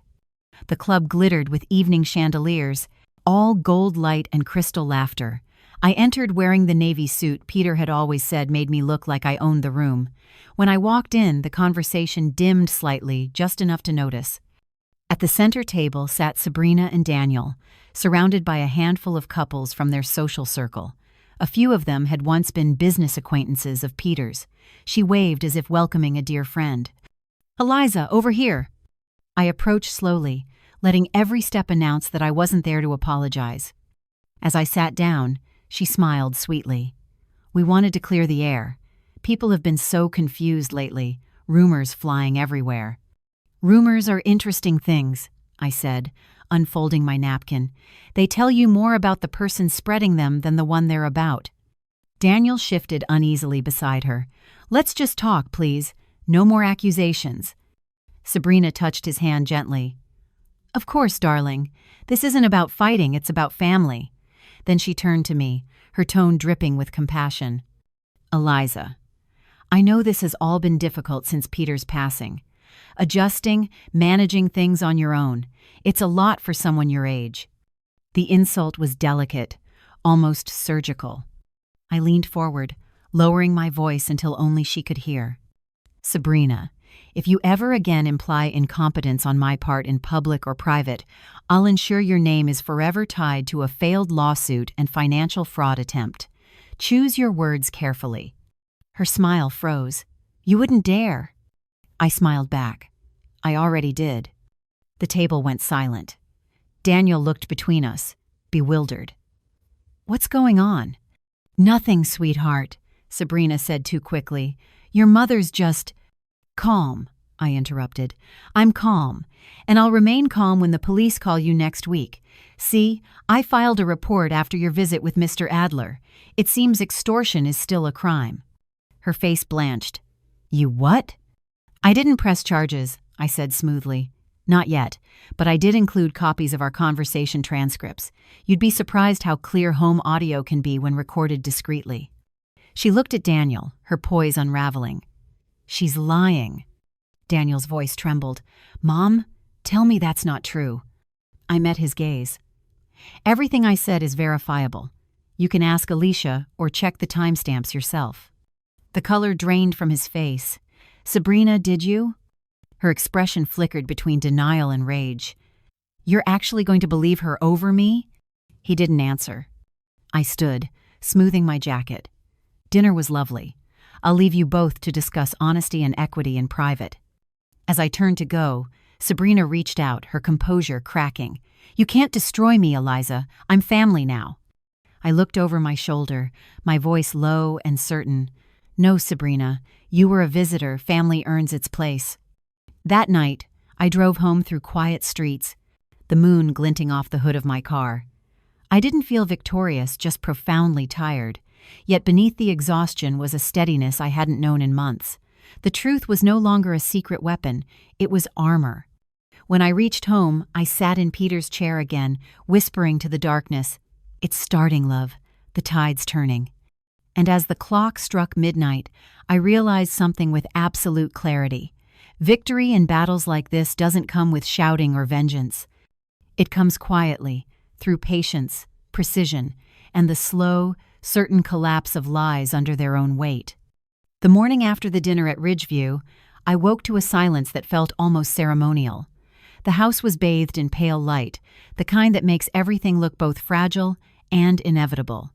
The club glittered with evening chandeliers, all gold light and crystal laughter. I entered wearing the navy suit Peter had always said made me look like I owned the room. When I walked in, the conversation dimmed slightly, just enough to notice. At the center table sat Sabrina and Daniel, surrounded by a handful of couples from their social circle. A few of them had once been business acquaintances of Peter's. She waved as if welcoming a dear friend. "Eliza, over here." I approached slowly, letting every step announce that I wasn't there to apologize. As I sat down, she smiled sweetly. "We wanted to clear the air. People have been so confused lately, rumors flying everywhere." "Rumors are interesting things," I said, unfolding my napkin. "They tell you more about the person spreading them than the one they're about." Daniel shifted uneasily beside her. "Let's just talk, please. No more accusations." Sabrina touched his hand gently. "Of course, darling. This isn't about fighting, it's about family." Then she turned to me, her tone dripping with compassion. "Eliza, I know this has all been difficult since Peter's passing. Adjusting, managing things on your own. It's a lot for someone your age." The insult was delicate, almost surgical. I leaned forward, lowering my voice until only she could hear. "Sabrina, if you ever again imply incompetence on my part in public or private, I'll ensure your name is forever tied to a failed lawsuit and financial fraud attempt. Choose your words carefully." Her smile froze. "You wouldn't dare." I smiled back. "I already did." The table went silent. Daniel looked between us, bewildered. "What's going on?" "Nothing, sweetheart," Sabrina said too quickly. "Your mother's just—" "Calm," I interrupted. "I'm calm, and I'll remain calm when the police call you next week. See, I filed a report after your visit with Mr. Adler. It seems extortion is still a crime." Her face blanched. "You what?" "I didn't press charges," I said smoothly. "Not yet, but I did include copies of our conversation transcripts. You'd be surprised how clear home audio can be when recorded discreetly." She looked at Daniel, her poise unraveling. "She's lying." Daniel's voice trembled. "Mom, tell me that's not true." I met his gaze. "Everything I said is verifiable. You can ask Alicia or check the timestamps yourself." The color drained from his face. "Sabrina, did you?" Her expression flickered between denial and rage. "You're actually going to believe her over me?" He didn't answer. I stood, smoothing my jacket. "Dinner was lovely. I'll leave you both to discuss honesty and equity in private." As I turned to go, Sabrina reached out, her composure cracking. "You can't destroy me, Eliza. I'm family now." I looked over my shoulder, my voice low and certain. "No, Sabrina, you were a visitor. Family earns its place." That night, I drove home through quiet streets, the moon glinting off the hood of my car. I didn't feel victorious, just profoundly tired. Yet beneath the exhaustion was a steadiness I hadn't known in months. The truth was no longer a secret weapon, it was armor. When I reached home, I sat in Peter's chair again, whispering to the darkness, "It's starting, love. The tide's turning." And as the clock struck midnight, I realized something with absolute clarity. Victory in battles like this doesn't come with shouting or vengeance. It comes quietly, through patience, precision, and the slow, certain collapse of lies under their own weight. The morning after the dinner at Ridgeview, I woke to a silence that felt almost ceremonial. The house was bathed in pale light, the kind that makes everything look both fragile and inevitable.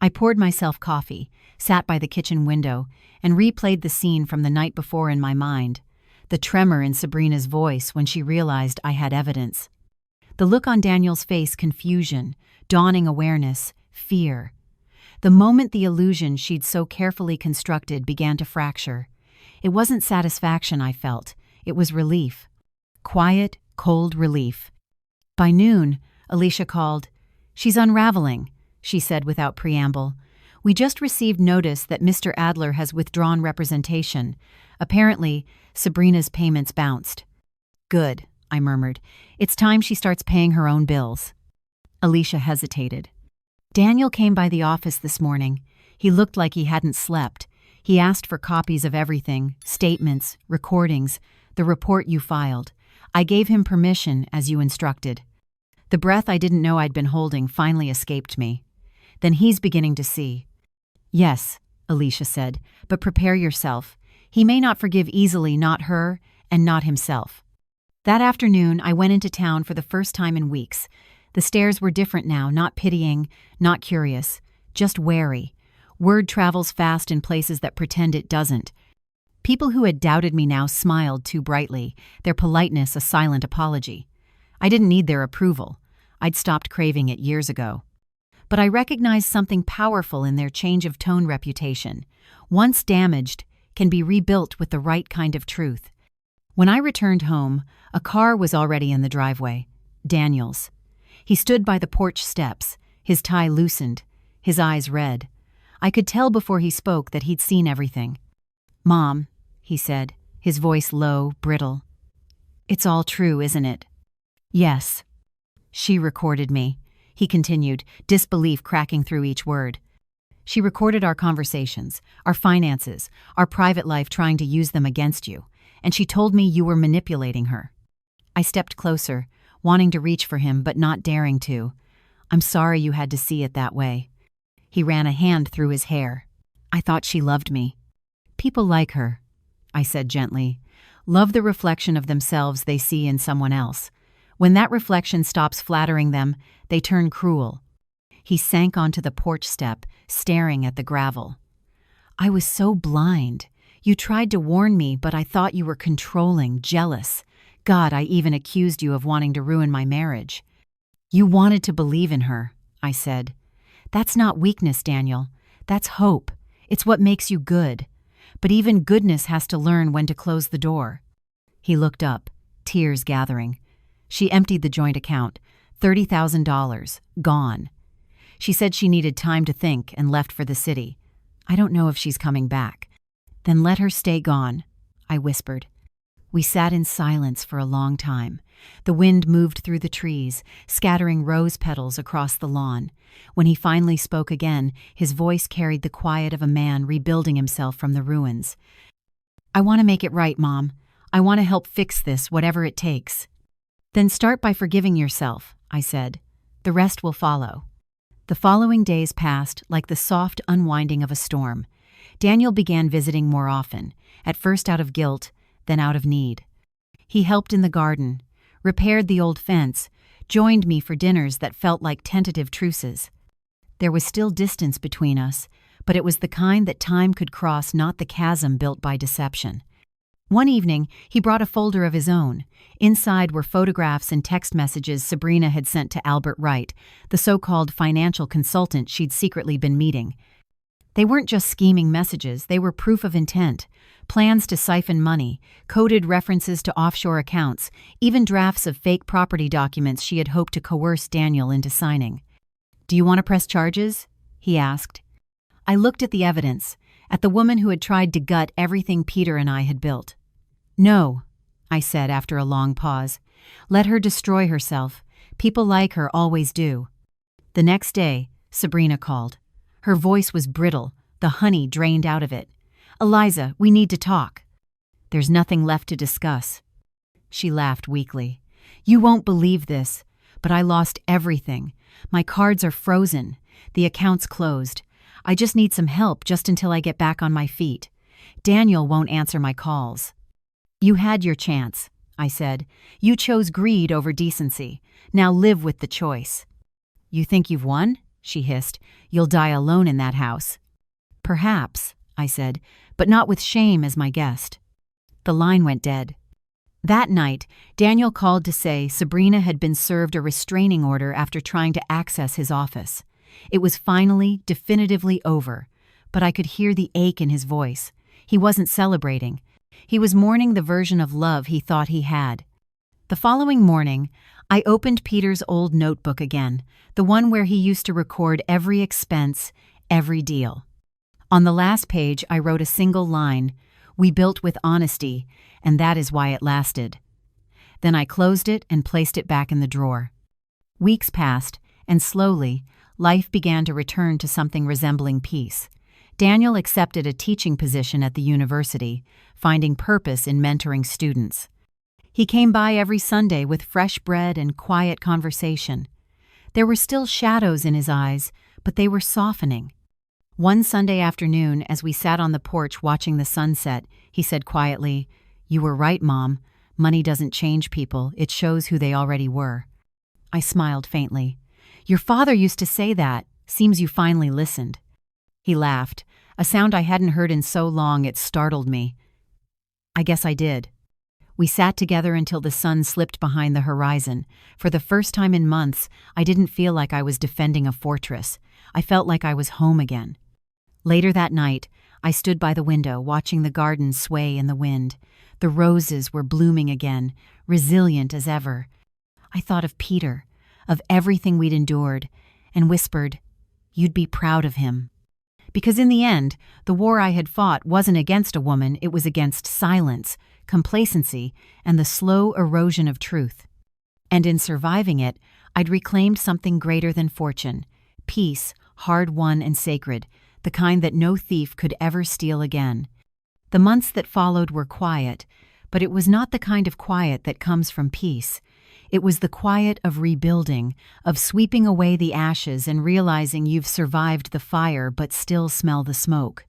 I poured myself coffee, sat by the kitchen window, and replayed the scene from the night before in my mind. The tremor in Sabrina's voice when she realized I had evidence. The look on Daniel's face, confusion, dawning awareness, fear. The moment the illusion she'd so carefully constructed began to fracture, it wasn't satisfaction I felt, it was relief. Quiet, cold relief. By noon, Alicia called. "She's unraveling," she said without preamble. "We just received notice that Mr. Adler has withdrawn representation. Apparently, Sabrina's payments bounced." "Good," I murmured. "It's time she starts paying her own bills." Alicia hesitated. "Daniel came by the office this morning. He looked like he hadn't slept. He asked for copies of everything, statements, recordings, the report you filed. I gave him permission, as you instructed." The breath I didn't know I'd been holding finally escaped me. "Then he's beginning to see." "Yes," Alicia said, "but prepare yourself. He may not forgive easily, not her, and not himself." That afternoon, I went into town for the first time in weeks. The stares were different now, not pitying, not curious, just wary. Word travels fast in places that pretend it doesn't. People who had doubted me now smiled too brightly, their politeness a silent apology. I didn't need their approval. I'd stopped craving it years ago. But I recognized something powerful in their change of tone reputation. Once damaged, can be rebuilt with the right kind of truth. When I returned home, a car was already in the driveway. Daniel's. He stood by the porch steps, his tie loosened, his eyes red. I could tell before he spoke that he'd seen everything. "Mom," he said, his voice low, brittle. "It's all true, isn't it?" "Yes." "She recorded me," he continued, disbelief cracking through each word. "She recorded our conversations, our finances, our private life, trying to use them against you. And she told me you were manipulating her." I stepped closer, wanting to reach for him but not daring to. "I'm sorry you had to see it that way." He ran a hand through his hair. "I thought she loved me." "People like her," I said gently, "love the reflection of themselves they see in someone else. When that reflection stops flattering them, they turn cruel." He sank onto the porch step, staring at the gravel. "I was so blind. You tried to warn me, but I thought you were controlling, jealous. God, I even accused you of wanting to ruin my marriage." "You wanted to believe in her," I said. "That's not weakness, Daniel. That's hope. It's what makes you good. But even goodness has to learn when to close the door." He looked up, tears gathering. "She emptied the joint account. $30,000. Gone. She said she needed time to think and left for the city. I don't know if she's coming back." "Then let her stay gone," I whispered. We sat in silence for a long time. The wind moved through the trees, scattering rose petals across the lawn. When he finally spoke again, his voice carried the quiet of a man rebuilding himself from the ruins. "I want to make it right, Mom. I want to help fix this, whatever it takes." "Then start by forgiving yourself," I said. "The rest will follow." The following days passed like the soft unwinding of a storm. Daniel began visiting more often, at first out of guilt, then out of need. He helped in the garden, repaired the old fence, joined me for dinners that felt like tentative truces. There was still distance between us, but it was the kind that time could cross, not the chasm built by deception. One evening, he brought a folder of his own. Inside were photographs and text messages Sabrina had sent to Albert Wright, the so-called financial consultant she'd secretly been meeting. They weren't just scheming messages, they were proof of intent. Plans to siphon money, coded references to offshore accounts, even drafts of fake property documents she had hoped to coerce Daniel into signing. "Do you want to press charges?" he asked. I looked at the evidence, at the woman who had tried to gut everything Peter and I had built. "No," I said after a long pause. "Let her destroy herself. People like her always do." The next day, Sabrina called. Her voice was brittle, the honey drained out of it. "Eliza, we need to talk." "There's nothing left to discuss." She laughed weakly. "You won't believe this, but I lost everything. My cards are frozen. The account's closed. I just need some help just until I get back on my feet. Daniel won't answer my calls." "You had your chance," I said. "You chose greed over decency. Now live with the choice." "You think you've won?" she hissed. "You'll die alone in that house." "Perhaps," I said, "but not with shame as my guest." The line went dead. That night, Daniel called to say Sabrina had been served a restraining order after trying to access his office. It was finally, definitively over, but I could hear the ache in his voice. He wasn't celebrating. He was mourning the version of love he thought he had. The following morning, I opened Peter's old notebook again, the one where he used to record every expense, every deal. On the last page, I wrote a single line: "We built with honesty, and that is why it lasted." Then I closed it and placed it back in the drawer. Weeks passed, and slowly, life began to return to something resembling peace. Daniel accepted a teaching position at the university, finding purpose in mentoring students. He came by every Sunday with fresh bread and quiet conversation. There were still shadows in his eyes, but they were softening. One Sunday afternoon, as we sat on the porch watching the sunset, he said quietly, "You were right, Mom. Money doesn't change people, it shows who they already were." I smiled faintly. "Your father used to say that. Seems you finally listened." He laughed, a sound I hadn't heard in so long it startled me. "I guess I did." We sat together until the sun slipped behind the horizon. For the first time in months, I didn't feel like I was defending a fortress. I felt like I was home again. Later that night, I stood by the window watching the garden sway in the wind. The roses were blooming again, resilient as ever. I thought of Peter, of everything we'd endured, and whispered, "You'd be proud of him." Because in the end, the war I had fought wasn't against a woman, it was against silence, complacency, and the slow erosion of truth. And in surviving it, I'd reclaimed something greater than fortune, peace, hard-won and sacred, the kind that no thief could ever steal again. The months that followed were quiet, but it was not the kind of quiet that comes from peace. It was the quiet of rebuilding, of sweeping away the ashes and realizing you've survived the fire but still smell the smoke.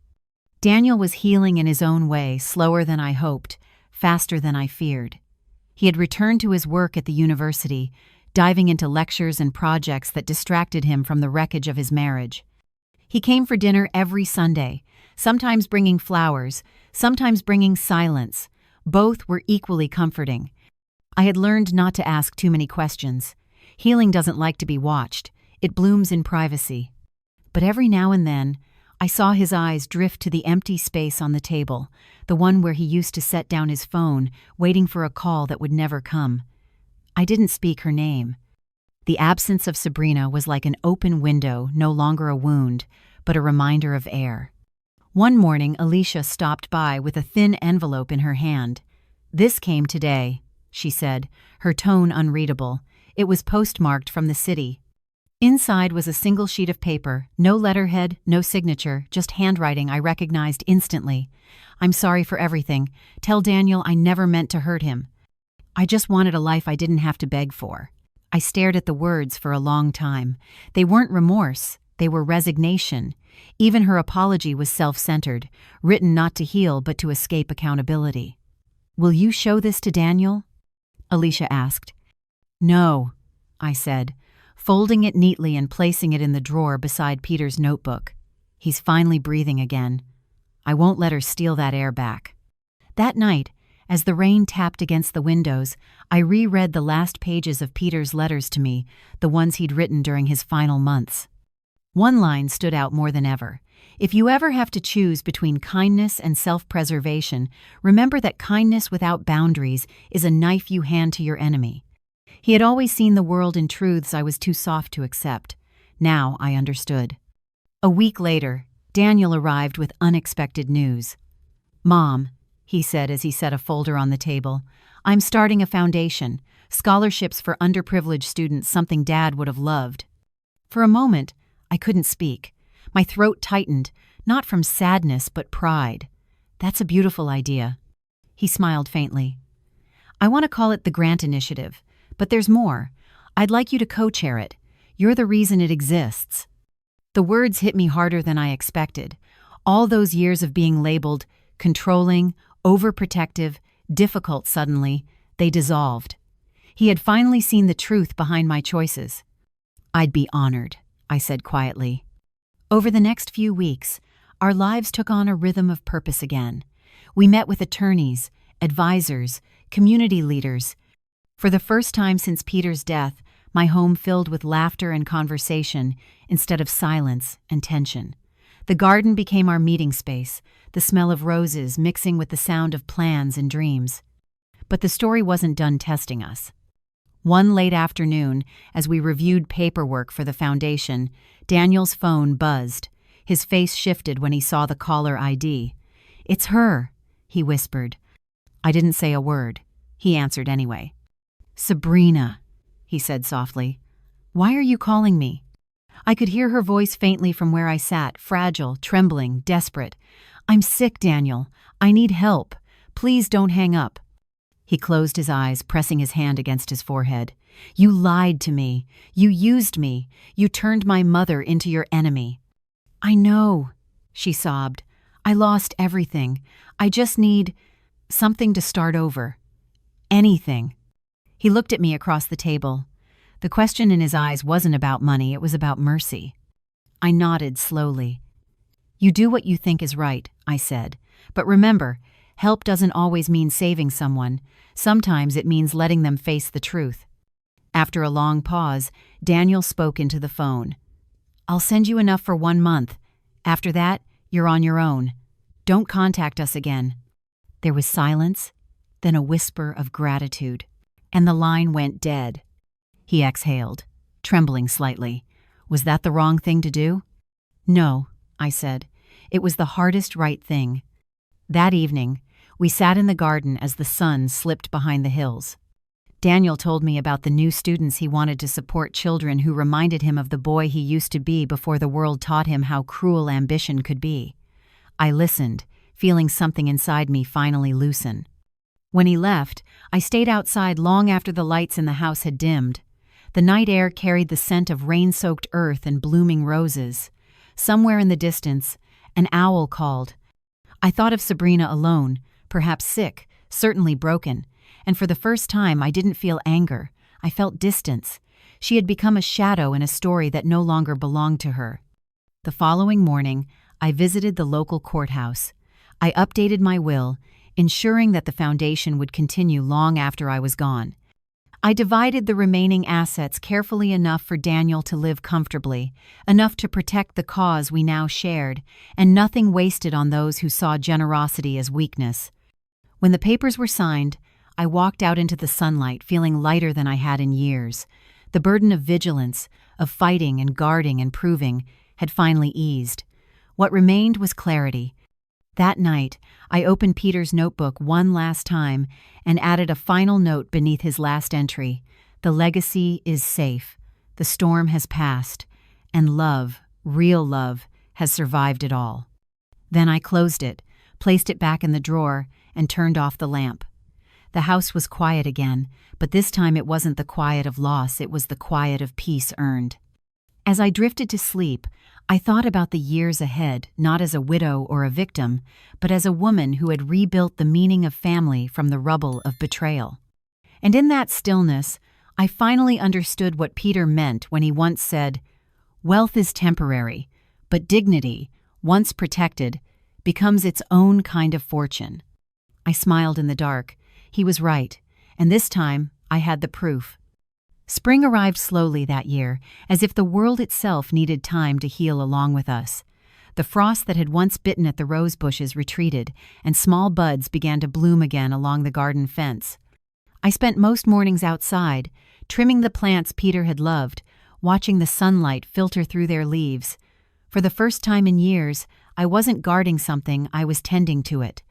Daniel was healing in his own way, slower than I hoped, faster than I feared. He had returned to his work at the university, diving into lectures and projects that distracted him from the wreckage of his marriage. He came for dinner every Sunday, sometimes bringing flowers, sometimes bringing silence. Both were equally comforting. I had learned not to ask too many questions. Healing doesn't like to be watched. It blooms in privacy. But every now and then, I saw his eyes drift to the empty space on the table, the one where he used to set down his phone, waiting for a call that would never come. I didn't speak her name. The absence of Sabrina was like an open window, no longer a wound, but a reminder of air. One morning, Alicia stopped by with a thin envelope in her hand. "This came today," she said, her tone unreadable. It was postmarked from the city. Inside was a single sheet of paper, no letterhead, no signature, just handwriting I recognized instantly. "I'm sorry for everything. Tell Daniel I never meant to hurt him. I just wanted a life I didn't have to beg for." I stared at the words for a long time. They weren't remorse, they were resignation. Even her apology was self-centered, written not to heal but to escape accountability. "Will you show this to Daniel?" Alicia asked. "No," I said, folding it neatly and placing it in the drawer beside Peter's notebook. "He's finally breathing again. I won't let her steal that air back." That night, As the rain tapped against the windows, I reread the last pages of Peter's letters to me, the ones he'd written during his final months. One line stood out more than ever. If you ever have to choose between kindness and self-preservation, remember that kindness without boundaries is a knife you hand to your enemy. He had always seen the world in truths I was too soft to accept. Now I understood. A week later, Daniel arrived with unexpected news. "Mom," he said as he set a folder on the table, "I'm starting a foundation, scholarships for underprivileged students, something Dad would have loved." For a moment, I couldn't speak. My throat tightened, not from sadness but pride. "That's a beautiful idea." He smiled faintly. "I want to call it the Grant Initiative, but there's more. I'd like you to co-chair it. You're the reason it exists." The words hit me harder than I expected. All those years of being labeled controlling, overprotective, difficult suddenly, they dissolved. He had finally seen the truth behind my choices. "I'd be honored," I said quietly. Over the next few weeks, our lives took on a rhythm of purpose again. We met with attorneys, advisors, community leaders. For the first time since Peter's death, my home filled with laughter and conversation instead of silence and tension. The garden became our meeting space, the smell of roses mixing with the sound of plans and dreams. But the story wasn't done testing us. One late afternoon, as we reviewed paperwork for the foundation, Daniel's phone buzzed. His face shifted when he saw the caller ID. "It's her," he whispered. I didn't say a word. He answered anyway. "Sabrina," he said softly. "Why are you calling me?" I could hear her voice faintly from where I sat, fragile, trembling, desperate. "I'm sick, Daniel. I need help. Please don't hang up." He closed his eyes, pressing his hand against his forehead. "You lied to me. You used me. You turned my mother into your enemy." "I know," she sobbed. "I lost everything. I just need something to start over. Anything." He looked at me across the table. The question in his eyes wasn't about money, it was about mercy. I nodded slowly. "You do what you think is right," I said. "But remember, help doesn't always mean saving someone. Sometimes it means letting them face the truth." After a long pause, Daniel spoke into the phone. "I'll send you enough for 1 month. After that, you're on your own. Don't contact us again." There was silence, then a whisper of gratitude, and the line went dead. He exhaled, trembling slightly. "Was that the wrong thing to do?" "No," I said. "It was the hardest right thing." That evening, we sat in the garden as the sun slipped behind the hills. Daniel told me about the new students he wanted to support, children who reminded him of the boy he used to be before the world taught him how cruel ambition could be. I listened, feeling something inside me finally loosen. When he left, I stayed outside long after the lights in the house had dimmed. The night air carried the scent of rain-soaked earth and blooming roses. Somewhere in the distance, an owl called. I thought of Sabrina alone, perhaps sick, certainly broken, and for the first time I didn't feel anger. I felt distance. She had become a shadow in a story that no longer belonged to her. The following morning, I visited the local courthouse. I updated my will, ensuring that the foundation would continue long after I was gone. I divided the remaining assets carefully enough for Daniel to live comfortably, enough to protect the cause we now shared, and nothing wasted on those who saw generosity as weakness. When the papers were signed, I walked out into the sunlight feeling lighter than I had in years. The burden of vigilance, of fighting and guarding and proving, had finally eased. What remained was clarity. That night, I opened Peter's notebook one last time and added a final note beneath his last entry. The legacy is safe. The storm has passed. And love, real love, has survived it all. Then I closed it, placed it back in the drawer, and turned off the lamp. The house was quiet again, but this time it wasn't the quiet of loss, it was the quiet of peace earned. As I drifted to sleep, I thought about the years ahead, not as a widow or a victim, but as a woman who had rebuilt the meaning of family from the rubble of betrayal. And in that stillness, I finally understood what Peter meant when he once said, "Wealth is temporary, but dignity, once protected, becomes its own kind of fortune." I smiled in the dark. He was right, and this time I had the proof. Spring arrived slowly that year, as if the world itself needed time to heal along with us. The frost that had once bitten at the rose bushes retreated, and small buds began to bloom again along the garden fence. I spent most mornings outside, trimming the plants Peter had loved, watching the sunlight filter through their leaves. For the first time in years, I wasn't guarding something, I was tending to it.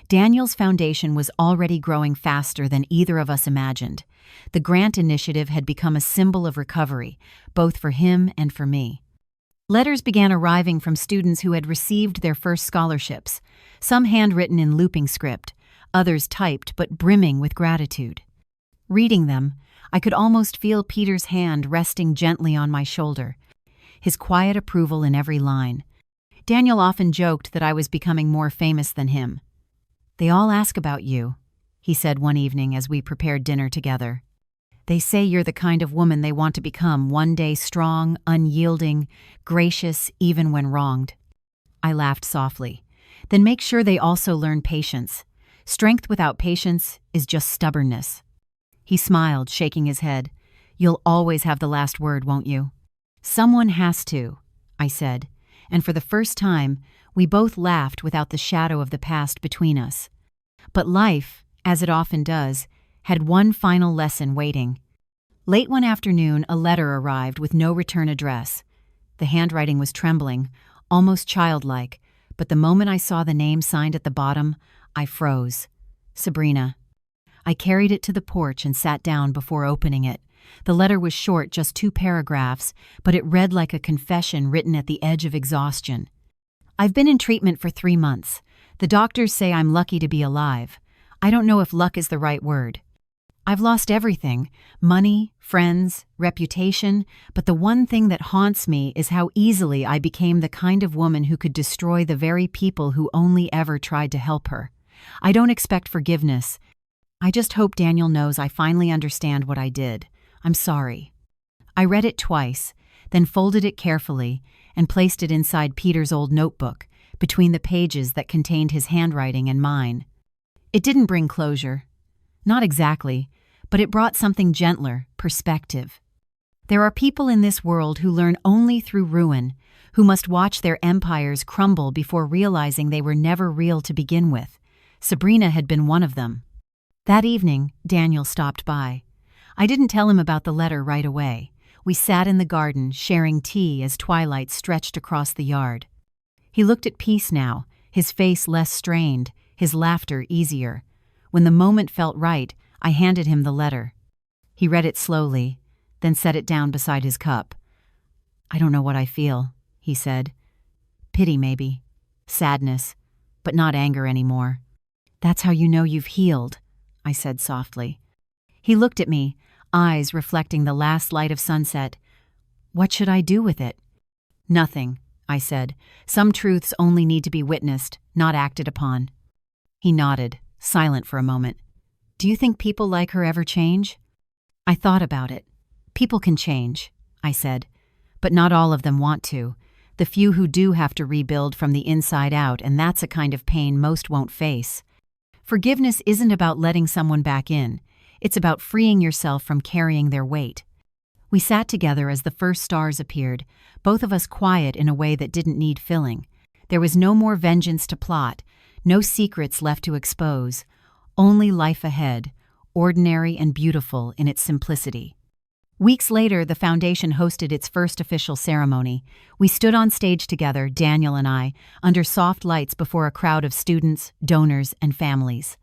Daniel's foundation was already growing faster than either of us imagined. The Grant Initiative had become a symbol of recovery, both for him and for me. Letters began arriving from students who had received their first scholarships, some handwritten in looping script, others typed but brimming with gratitude. Reading them, I could almost feel Peter's hand resting gently on my shoulder, his quiet approval in every line. Daniel often joked that I was becoming more famous than him. "They all ask about you," he said one evening as we prepared dinner together. "They say you're the kind of woman they want to become, one day strong, unyielding, gracious, even when wronged." I laughed softly. "Then make sure they also learn patience. Strength without patience is just stubbornness." He smiled, shaking his head. "You'll always have the last word, won't you?" "Someone has to," I said, and for the first time, we both laughed without the shadow of the past between us. But life, as it often does, had one final lesson waiting. Late one afternoon, a letter arrived with no return address. The handwriting was trembling, almost childlike, but the moment I saw the name signed at the bottom, I froze. Sabrina. I carried it to the porch and sat down before opening it. The letter was short, just 2 paragraphs, but it read like a confession written at the edge of exhaustion. "I've been in treatment for 3 months. The doctors say I'm lucky to be alive. I don't know if luck is the right word. I've lost everything, money, friends, reputation, but the one thing that haunts me is how easily I became the kind of woman who could destroy the very people who only ever tried to help her. I don't expect forgiveness. I just hope Daniel knows I finally understand what I did. I'm sorry." I read it twice, then folded it carefully and placed it inside Peter's old notebook, between the pages that contained his handwriting and mine. It didn't bring closure. Not exactly, but it brought something gentler, perspective. There are people in this world who learn only through ruin, who must watch their empires crumble before realizing they were never real to begin with. Sabrina had been one of them. That evening, Daniel stopped by. I didn't tell him about the letter right away. We sat in the garden, sharing tea as twilight stretched across the yard. He looked at peace now, his face less strained, his laughter easier. When the moment felt right, I handed him the letter. He read it slowly, then set it down beside his cup. "I don't know what I feel," he said. "Pity, maybe. Sadness, but not anger anymore." "That's how you know you've healed," I said softly. He looked at me, eyes reflecting the last light of sunset. "What should I do with it?" "Nothing," I said. "Some truths only need to be witnessed, not acted upon." He nodded, silent for a moment. "Do you think people like her ever change?" I thought about it. "People can change," I said, "but not all of them want to. The few who do have to rebuild from the inside out, and that's a kind of pain most won't face. Forgiveness isn't about letting someone back in. It's about freeing yourself from carrying their weight." We sat together as the first stars appeared, both of us quiet in a way that didn't need filling. There was no more vengeance to plot, no secrets left to expose, only life ahead, ordinary and beautiful in its simplicity. Weeks later, the foundation hosted its first official ceremony. We stood on stage together, Daniel and I, under soft lights before a crowd of students, donors, and families.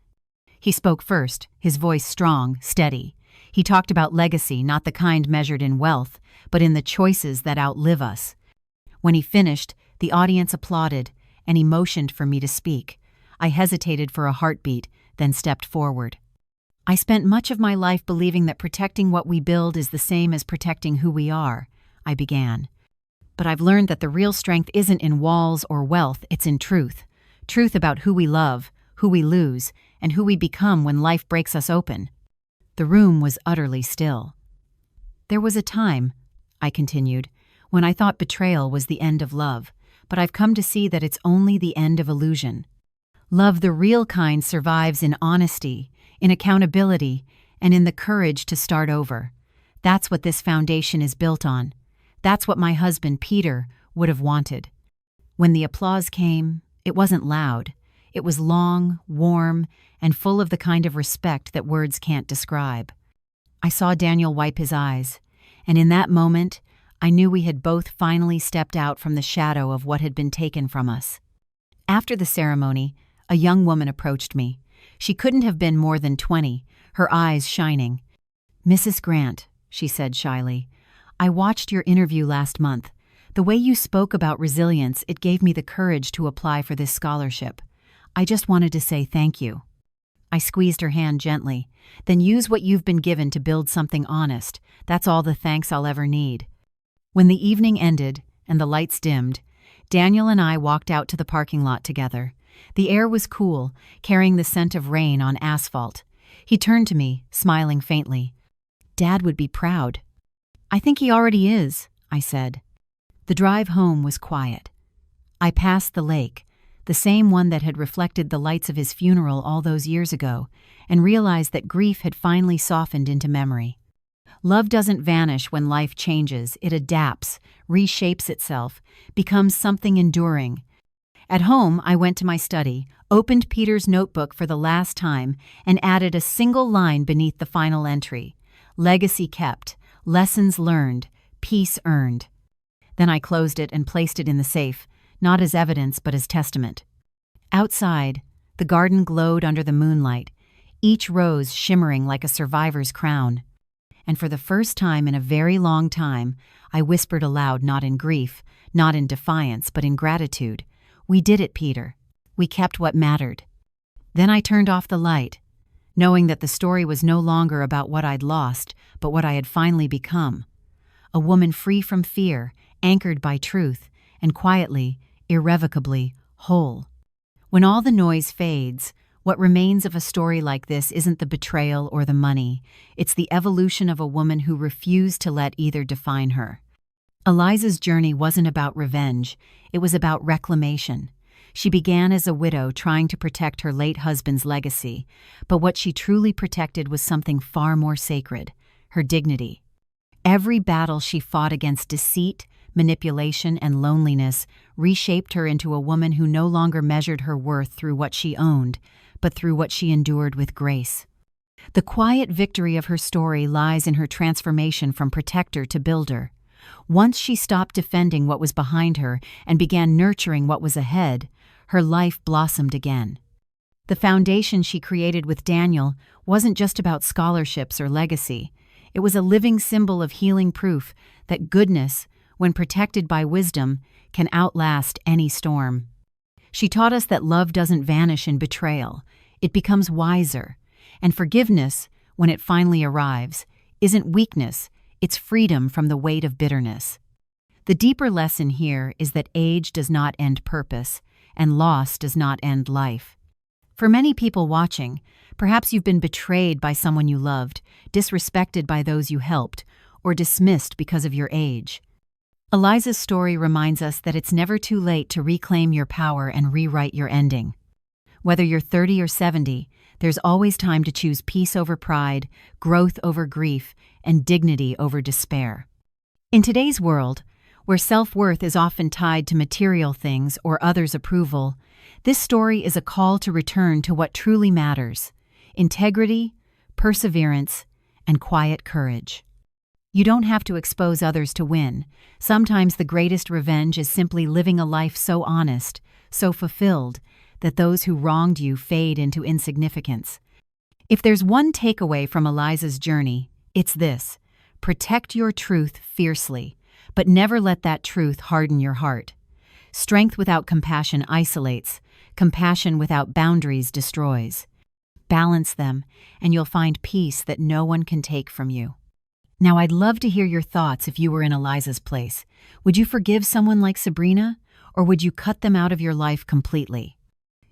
He spoke first, his voice strong, steady. He talked about legacy, not the kind measured in wealth, but in the choices that outlive us. When he finished, the audience applauded, and he motioned for me to speak. I hesitated for a heartbeat, then stepped forward. "I spent much of my life believing that protecting what we build is the same as protecting who we are," I began. "But I've learned that the real strength isn't in walls or wealth, it's in truth. Truth about who we love, who we lose, and who we become when life breaks us open." The room was utterly still. "There was a time," I continued, "when I thought betrayal was the end of love, but I've come to see that it's only the end of illusion. Love, the real kind, survives in honesty, in accountability, and in the courage to start over. That's what this foundation is built on. That's what my husband, Peter, would have wanted. When the applause came, it wasn't loud. It was long, warm, and full of the kind of respect that words can't describe. I saw Daniel wipe his eyes, and in that moment, I knew we had both finally stepped out from the shadow of what had been taken from us. After the ceremony, a young woman approached me. She couldn't have been more than 20, her eyes shining. "Mrs. Grant," she said shyly, "I watched your interview last month. The way you spoke about resilience, it gave me the courage to apply for this scholarship. I just wanted to say thank you." I squeezed her hand gently. "Then use what you've been given to build something honest. That's all the thanks I'll ever need." When the evening ended and the lights dimmed, Daniel and I walked out to the parking lot together. The air was cool, carrying the scent of rain on asphalt. He turned to me, smiling faintly. "Dad would be proud." "I think he already is," I said. The drive home was quiet. I passed the lake, the same one that had reflected the lights of his funeral all those years ago, and realized that grief had finally softened into memory. Love doesn't vanish when life changes. It adapts, reshapes itself, becomes something enduring. At home, I went to my study, opened Peter's notebook for the last time, and added a single line beneath the final entry: "Legacy kept, lessons learned, peace earned." Then I closed it and placed it in the safe, not as evidence but as testament. Outside, the garden glowed under the moonlight, each rose shimmering like a survivor's crown. And for the first time in a very long time, I whispered aloud, not in grief, not in defiance, but in gratitude. "We did it, Peter. We kept what mattered." Then I turned off the light, knowing that the story was no longer about what I'd lost, but what I had finally become. A woman free from fear, anchored by truth, and quietly, irrevocably, whole. When all the noise fades, what remains of a story like this isn't the betrayal or the money. It's the evolution of a woman who refused to let either define her. Eliza's journey wasn't about revenge. It was about reclamation. She began as a widow trying to protect her late husband's legacy, but what she truly protected was something far more sacred: her dignity. Every battle she fought against deceit, manipulation, and loneliness reshaped her into a woman who no longer measured her worth through what she owned, but through what she endured with grace. The quiet victory of her story lies in her transformation from protector to builder. Once she stopped defending what was behind her and began nurturing what was ahead, her life blossomed again. The foundation she created with Daniel wasn't just about scholarships or legacy. It was a living symbol of healing proof that goodness, when protected by wisdom, can outlast any storm. She taught us that love doesn't vanish in betrayal. It becomes wiser. And forgiveness, when it finally arrives, isn't weakness, it's freedom from the weight of bitterness. The deeper lesson here is that age does not end purpose, and loss does not end life. For many people watching, perhaps you've been betrayed by someone you loved, disrespected by those you helped, or dismissed because of your age. Eliza's story reminds us that it's never too late to reclaim your power and rewrite your ending. Whether you're 30 or 70, there's always time to choose peace over pride, growth over grief, and dignity over despair. In today's world, where self-worth is often tied to material things or others' approval, this story is a call to return to what truly matters: integrity, perseverance, and quiet courage. You don't have to expose others to win. Sometimes the greatest revenge is simply living a life so honest, so fulfilled, that those who wronged you fade into insignificance. If there's one takeaway from Eliza's journey, it's this: protect your truth fiercely, but never let that truth harden your heart. Strength without compassion isolates. Compassion without boundaries destroys. Balance them, and you'll find peace that no one can take from you. Now, I'd love to hear your thoughts if you were in Eliza's place. Would you forgive someone like Sabrina, or would you cut them out of your life completely?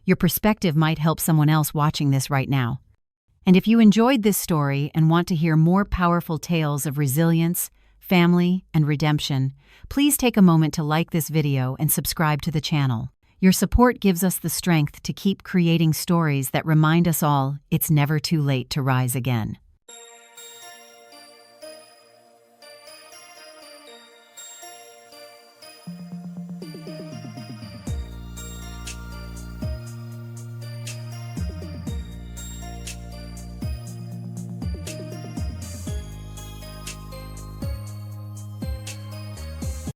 Your perspective might help someone else watching this right now. And if you enjoyed this story and want to hear more powerful tales of resilience, family, and redemption, please take a moment to like this video and subscribe to the channel. Your support gives us the strength to keep creating stories that remind us all it's never too late to rise again.